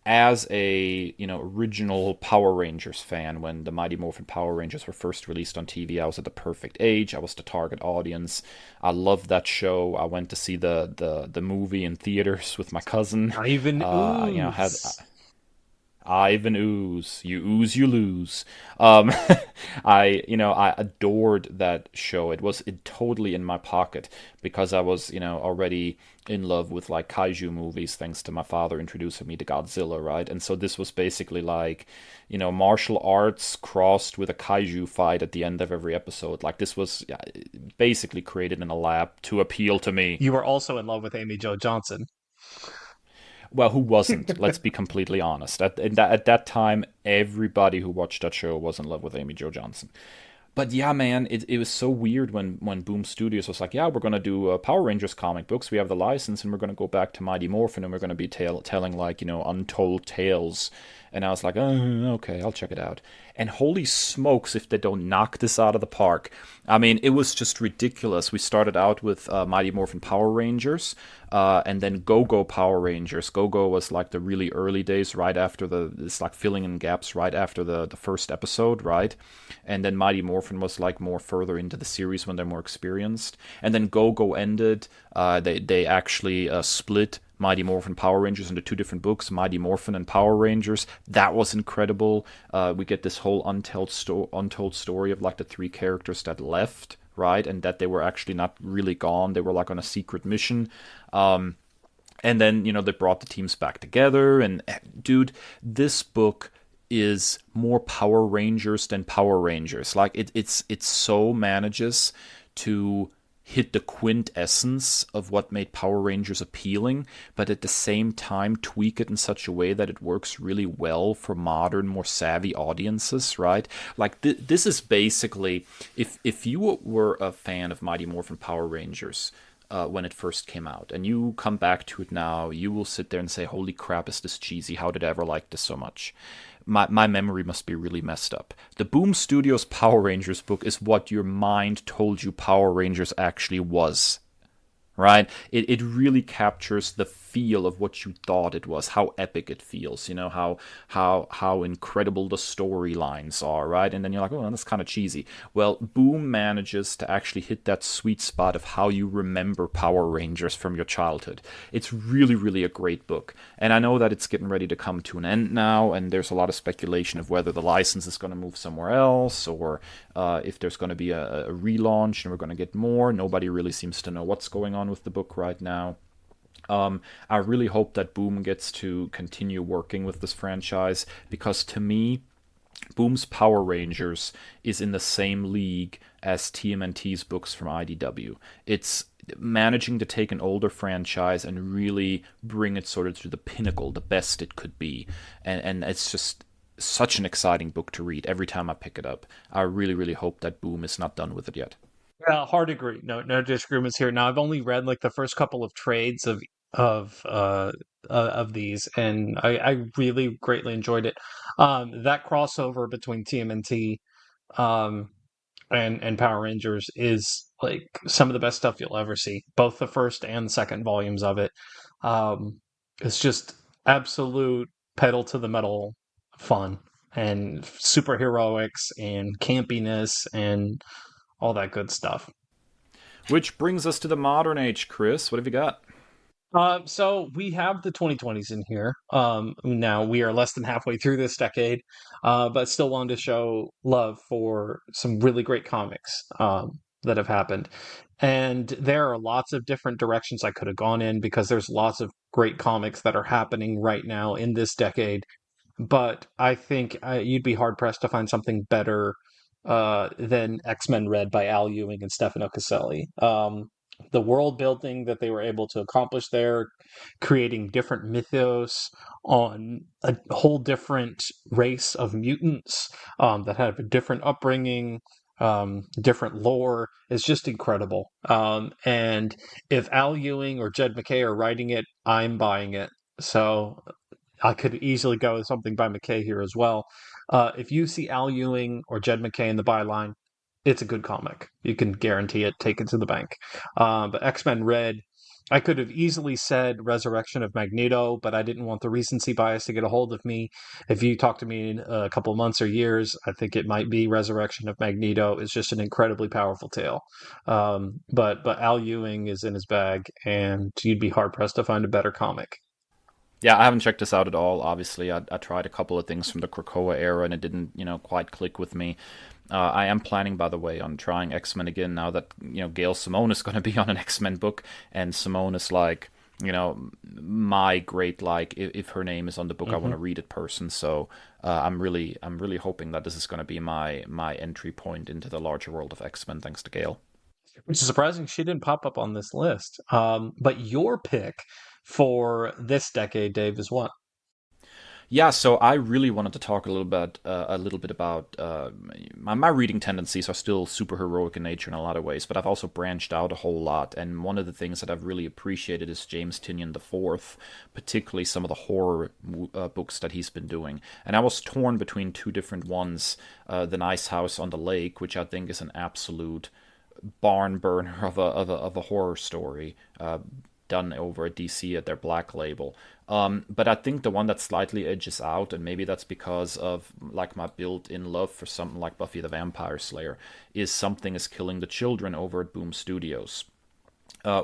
as a original Power Rangers fan, when the Mighty Morphin Power Rangers were first released on TV, I was at the perfect age. I was the target audience. I loved that show. I went to see the movie in theaters with my cousin. Ivan Had Ooze. Ivan Ooze. You ooze, you lose. Um, I adored that show. It totally in my pocket because I was, already in love with like kaiju movies thanks to my father introducing me to Godzilla, right? And so this was basically like, martial arts crossed with a kaiju fight at the end of every episode. Like this was, yeah, basically created in a lab to appeal to me. You were also in love with Amy Jo Johnson. Well, who wasn't? Let's be completely honest. At that time, everybody who watched that show was in love with Amy Jo Johnson. But yeah, man, it was so weird when Boom Studios was like, yeah, we're gonna do Power Rangers comic books. We have the license, and we're gonna go back to Mighty Morphin, and we're gonna be telling like untold tales. And I was like, oh, okay, I'll check it out. And holy smokes, if they don't knock this out of the park! I mean, it was just ridiculous. We started out with Mighty Morphin Power Rangers, and then Go Go Power Rangers. Go Go was like the really early days, right after it's like filling in gaps right after the first episode, right? And then Mighty Morphin was like more further into the series when they're more experienced. And then Go Go ended. They actually split Mighty Morphin Power Rangers into two different books, Mighty Morphin and Power Rangers. That was incredible. We get this whole untold story of like the three characters that left, right, and that they were actually not really gone. They were like on a secret mission. And then they brought the teams back together. And dude, this book is more Power Rangers than Power Rangers. Like it so manages to hit the quintessence of what made Power Rangers appealing, but at the same time tweak it in such a way that it works really well for modern, more savvy audiences, right? Like this is basically, if you were a fan of Mighty Morphin Power Rangers when it first came out, and you come back to it now, you will sit there and say, holy crap, is this cheesy? How did I ever like this so much? My memory must be really messed up. The Boom Studios Power Rangers book is what your mind told you Power Rangers actually was, right? It really captures the feel of what you thought it was, how epic it feels, how incredible the storylines are, right? And then you're like, oh, that's kind of cheesy. Well, Boom manages to actually hit that sweet spot of how you remember Power Rangers from your childhood. It's really, really a great book. And I know that it's getting ready to come to an end now, and there's a lot of speculation of whether the license is going to move somewhere else, or if there's going to be a relaunch and we're going to get more. Nobody really seems to know what's going on with the book right now. I really hope that Boom gets to continue working with this franchise, because to me, Boom's Power Rangers is in the same league as TMNT's books from IDW. It's managing to take an older franchise and really bring it sort of to the pinnacle, the best it could be. And it's just such an exciting book to read every time I pick it up. I really, really hope that Boom is not done with it yet. Hard agree. No disagreements here. Now I've only read like the first couple of trades of uh of these, and I really greatly enjoyed it. That crossover between TMNT um and Power Rangers is like some of the best stuff you'll ever see. Both the first and second volumes of it. Um, it's just absolute pedal to the metal fun and superheroics and campiness and all that good stuff. Which brings us to the modern age, Chris. What have you got? So we have the 2020s in here. Now we are less than halfway through this decade, but still wanted to show love for some really great comics that have happened. And there are lots of different directions I could have gone in because there's lots of great comics that are happening right now in this decade. But I think you'd be hard pressed to find something better than X-Men Red by Al Ewing and Stefano Caselli. The world building that they were able to accomplish there, creating different mythos on a whole different race of mutants that have a different upbringing, different lore, is just incredible. And if Al Ewing or Jed McKay are writing it, I'm buying it. So I could easily go with something by McKay here as well. If you see Al Ewing or Jed McKay in the byline, it's a good comic. You can guarantee it, take it to the bank. But X-Men Red, I could have easily said Resurrection of Magneto, but I didn't want the recency bias to get a hold of me. If you talk to me in a couple of months or years, I think it might be Resurrection of Magneto. It's just an incredibly powerful tale. But Al Ewing is in his bag, and you'd be hard pressed to find a better comic. Yeah, I haven't checked this out at all. Obviously, I tried a couple of things from the Krakoa era, and it didn't, quite click with me. I am planning, by the way, on trying X-Men again now that Gail Simone is going to be on an X-Men book, and Simone is like, my great like if her name is on the book, I want Hmm. to read it person. So I'm really hoping that this is going to be my entry point into the larger world of X-Men, thanks to Gail. Which is surprising she didn't pop up on this list. But your pick for this decade, Dave, is what? Yeah, so I really wanted to talk a little bit about my reading tendencies are still superheroic in nature in a lot of ways, but I've also branched out a whole lot. And one of the things that I've really appreciated is James Tynion IV, particularly some of the horror books that he's been doing. And I was torn between two different ones: The Nice House on the Lake, which I think is an absolute barn burner of a horror story, done over at DC at their Black Label. But I think the one that slightly edges out, and maybe that's because of like my built-in love for something like Buffy the Vampire Slayer, is Something is Killing the Children over at Boom Studios.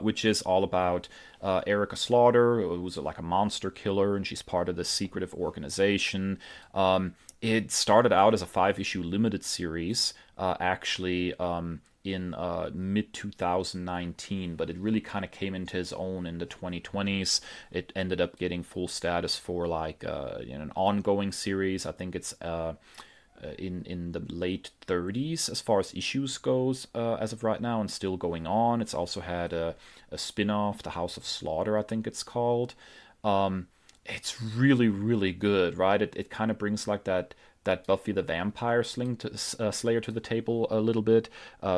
Which is all about Erica Slaughter, who's like a monster killer, and she's part of this secretive organization. It started out as a 5-issue limited series, actually, in mid 2019, but it really kind of came into its own in the 2020s. It ended up getting full status for like an ongoing series. I think it's in the late 30s as far as issues goes, as of right now, and still going on. It's also had a spin-off, The House of Slaughter, I think it's called. It's really, really good, right? It kind of brings like that Buffy the Vampire Slayer to the table a little bit,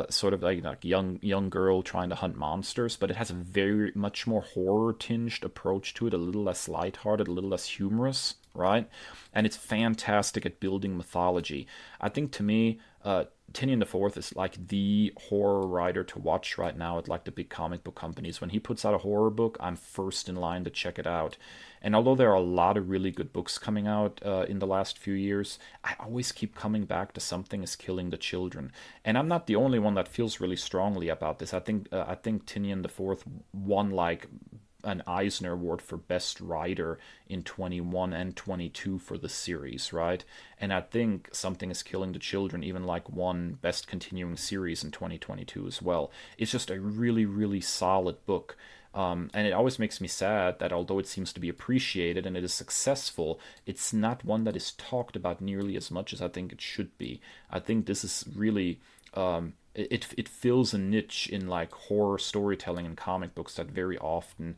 sort of like young girl trying to hunt monsters, but it has a very much more horror tinged approach to it, a little less lighthearted, a little less humorous, right? And it's fantastic at building mythology. I think to me, Tinian the Fourth is like the horror writer to watch right now at like the big comic book companies. When he puts out a horror book, I'm first in line to check it out. And although there are a lot of really good books coming out in the last few years, I always keep coming back to Something is Killing the Children. And I'm not the only one that feels really strongly about this. I think Tinian the Fourth won like an Eisner Award for Best Writer in 21 and 22 for the series, right? And I think Something is Killing the Children even like won Best Continuing Series in 2022 as well. It's just a really, really solid book. And it always makes me sad that although it seems to be appreciated and it is successful, it's not one that is talked about nearly as much as I think it should be. I think this is really it fills a niche in like horror storytelling and comic books that very often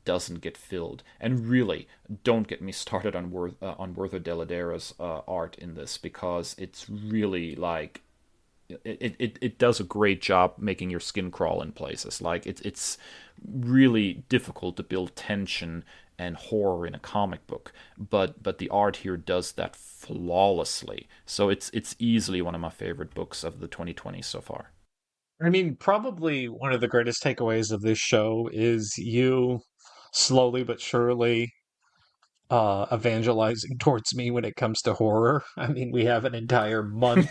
doesn't get filled. And really, don't get me started on Werther Deladera's art in this, because it's really like it does a great job making your skin crawl in places. Like it's really difficult to build tension and horror in a comic book, but the art here does that flawlessly. So it's easily one of my favorite books of the 2020s so far. I mean, probably one of the greatest takeaways of this show is you slowly but surely evangelizing towards me when it comes to horror. I mean, we have an entire month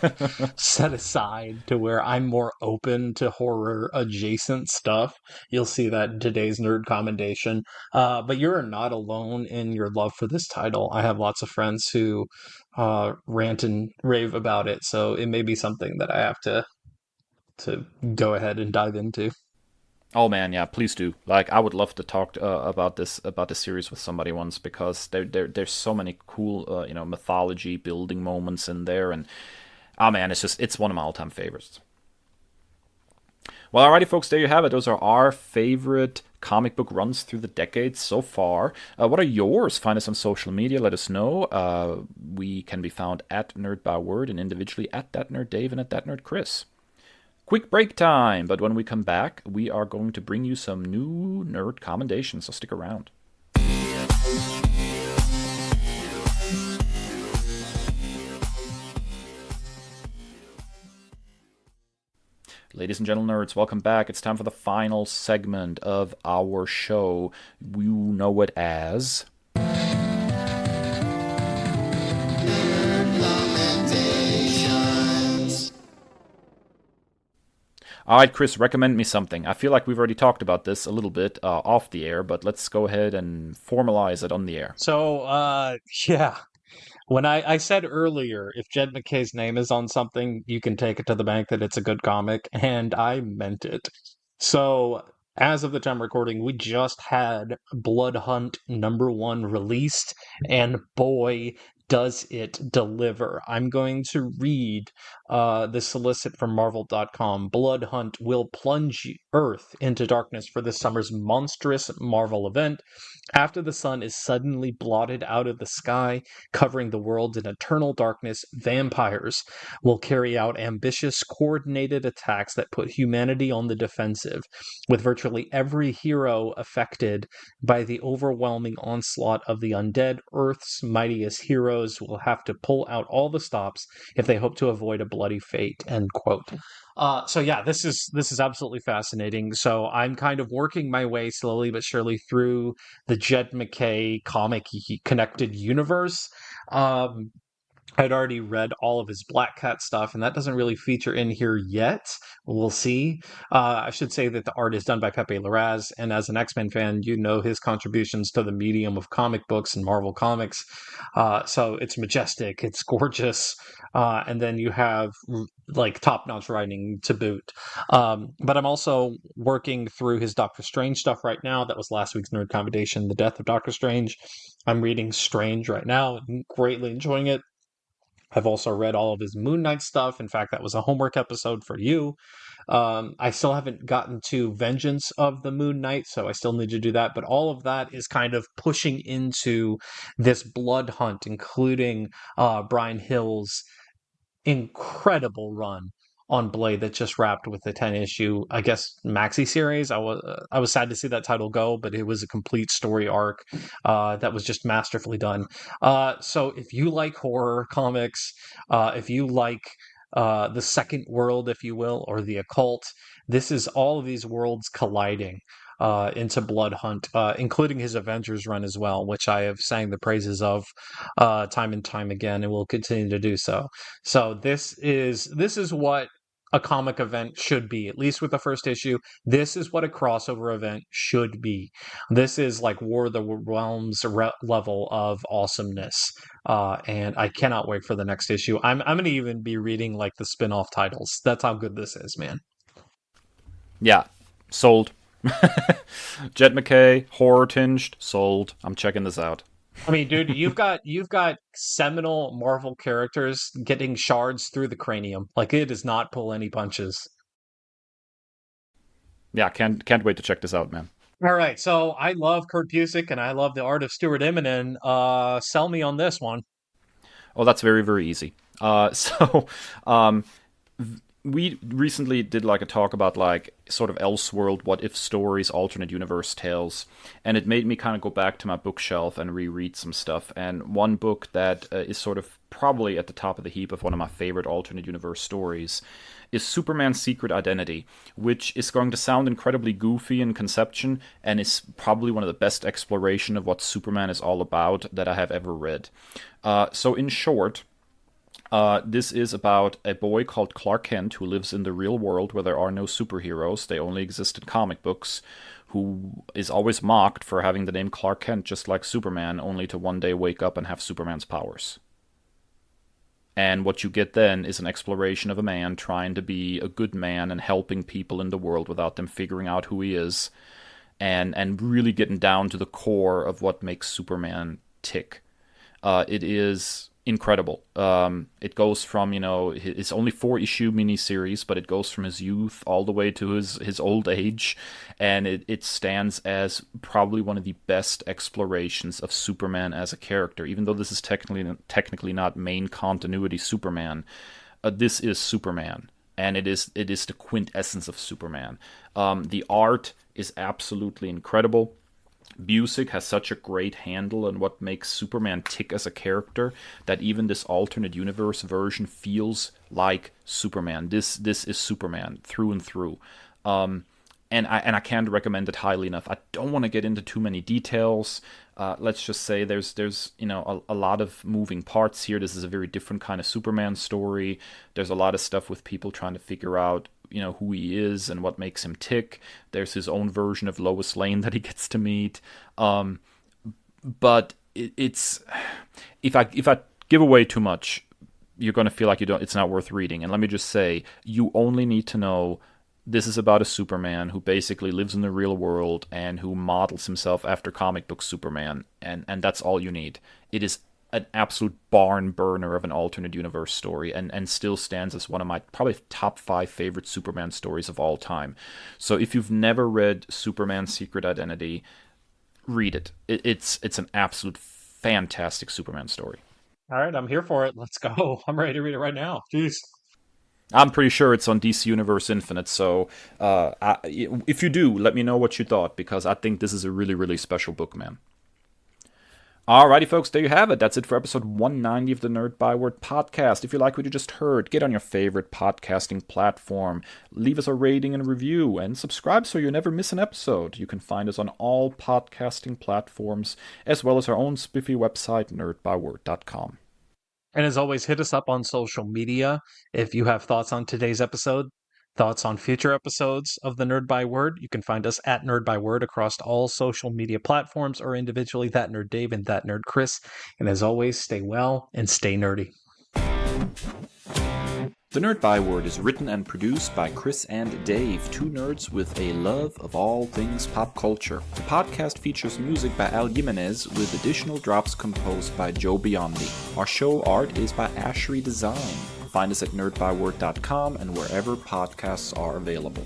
set aside to where I'm more open to horror adjacent stuff. You'll see that in today's nerd commendation. But you're not alone in your love for this title. I have lots of friends who rant and rave about it, so it may be something that I have to go ahead and dive into. Oh man, yeah, please do. Like, I would love to talk about this series with somebody once, because there's so many cool mythology building moments in there, and oh man, it's one of my all time favorites. Well, alrighty, folks, there you have it. Those are our favorite comic book runs through the decades so far. What are yours? Find us on social media. Let us know. We can be found at Nerd Byword, and individually at that Nerd Dave and at that Nerd Chris. Quick break time, but when we come back, we are going to bring you some new nerd commendations, so stick around. Ladies and gentlemen, nerds, welcome back. It's time for the final segment of our show. You know it as All right, Chris, recommend me something. I feel like we've already talked about this a little bit off the air, but let's go ahead and formalize it on the air. So, yeah, when I said earlier, if Jed McKay's name is on something, you can take it to the bank that it's a good comic, and I meant it. So, as of the time recording, we just had Blood Hunt #1 released, and boy, does it deliver. I'm going to read the solicit from Marvel.com. Blood Hunt will plunge Earth into darkness for this summer's monstrous Marvel event. After the sun is suddenly blotted out of the sky, covering the world in eternal darkness, vampires will carry out ambitious, coordinated attacks that put humanity on the defensive, with virtually every hero affected by the overwhelming onslaught of the undead. Earth's mightiest heroes will have to pull out all the stops if they hope to avoid a bloody fate. End quote. So yeah, this is absolutely fascinating. So I'm kind of working my way slowly but surely through the Jed McKay comic connected universe. Um, I'd already read all of his Black Cat stuff, and that doesn't really feature in here yet. We'll see. I should say that the art is done by Pepe Larraz, and as an X-Men fan, you know his contributions to the medium of comic books and Marvel Comics. So it's majestic, it's gorgeous, and then you have like top-notch writing to boot. But I'm also working through his Doctor Strange stuff right now. That was last week's Nerd Commendation, The Death of Doctor Strange. I'm reading Strange right now, greatly enjoying it. I've also read all of his Moon Knight stuff. In fact, that was a homework episode for you. I still haven't gotten to Vengeance of the Moon Knight, so I still need to do that. But all of that is kind of pushing into this blood hunt, including Brian Hill's incredible run on Blade that just wrapped with the 10 issue, I guess, maxi series. I was sad to see that title go, but it was a complete story arc that was just masterfully done. So if you like horror comics, if you like the second world, if you will, or the occult, this is all of these worlds colliding into Blood Hunt, including his Avengers run as well, which I have sang the praises of time and time again, and will continue to do so. So this is what a comic event should be, at least with the first issue. This is what a crossover event should be. This is like War of the Realms level of awesomeness, and I cannot wait for the next issue. I'm gonna even be reading like the spin-off titles. That's how good this is, man. Yeah, sold. Jed McKay, horror tinged, sold. I'm checking this out. I mean, dude, you've got seminal Marvel characters getting shards through the cranium. Like it does not pull any punches. Yeah, can't wait to check this out, man. All right, so I love Kurt Busiek and I love the art of Stuart Immonen. Sell me on this one. Oh, that's very, very easy. So, um, we recently did like a talk about like sort of Elseworld, what if stories, alternate universe tales, and it made me kind of go back to my bookshelf and reread some stuff. And one book that is sort of probably at the top of the heap of one of my favorite alternate universe stories is Superman's Secret Identity, which is going to sound incredibly goofy in conception and is probably one of the best exploration of what Superman is all about that I have ever read. So in short, this is about a boy called Clark Kent who lives in the real world where there are no superheroes. They only exist in comic books, who is always mocked for having the name Clark Kent just like Superman, only to one day wake up and have Superman's powers. And what you get then is an exploration of a man trying to be a good man and helping people in the world without them figuring out who he is, and really getting down to the core of what makes Superman tick. It is incredible. It goes from, it's only 4-issue miniseries, but it goes from his youth all the way to his old age, and it stands as probably one of the best explorations of Superman as a character. Even though this is technically not main continuity Superman, this is Superman, and it is the quintessence of Superman. The art is absolutely incredible. Busiek has such a great handle on what makes Superman tick as a character that even this alternate universe version feels like Superman. This is Superman through and through. And I can't recommend it highly enough. I don't want to get into too many details. Let's just say there's a lot of moving parts here. This is a very different kind of Superman story. There's a lot of stuff with people trying to figure out who he is and what makes him tick. There's his own version of Lois Lane that he gets to meet. But it's if I give away too much, you're going to feel like it's not worth reading. And let me just say, you only need to know this is about a Superman who basically lives in the real world and who models himself after comic book Superman, and that's all you need. It is an absolute barn burner of an alternate universe story, and still stands as one of my probably top 5 favorite Superman stories of all time. So if you've never read Superman's Secret Identity, read it. It's an absolute fantastic Superman story. All right, I'm here for it. Let's go. I'm ready to read it right now. Jeez. I'm pretty sure it's on DC Universe Infinite, so if you do, let me know what you thought, because I think this is a really, really special book, man. Alrighty, folks, there you have it. That's it for episode 190 of the Nerd Byword podcast. If you like what you just heard, get on your favorite podcasting platform, leave us a rating and review, and subscribe so you never miss an episode. You can find us on all podcasting platforms, as well as our own spiffy website, nerdbyword.com. And as always, hit us up on social media if you have thoughts on today's episode, thoughts on future episodes of the Nerd Byword. You can find us at Nerd Byword across all social media platforms, or individually, that Nerd Dave and that Nerd Kris. And as always, stay well and stay nerdy. The Nerd Byword is written and produced by Kris and Dave, two nerds with a love of all things pop culture. The podcast features music by Al Jimenez, with additional drops composed by Joe Biondi. Our show art is by Ashery Design. Find us at nerdbyword.com and wherever podcasts are available.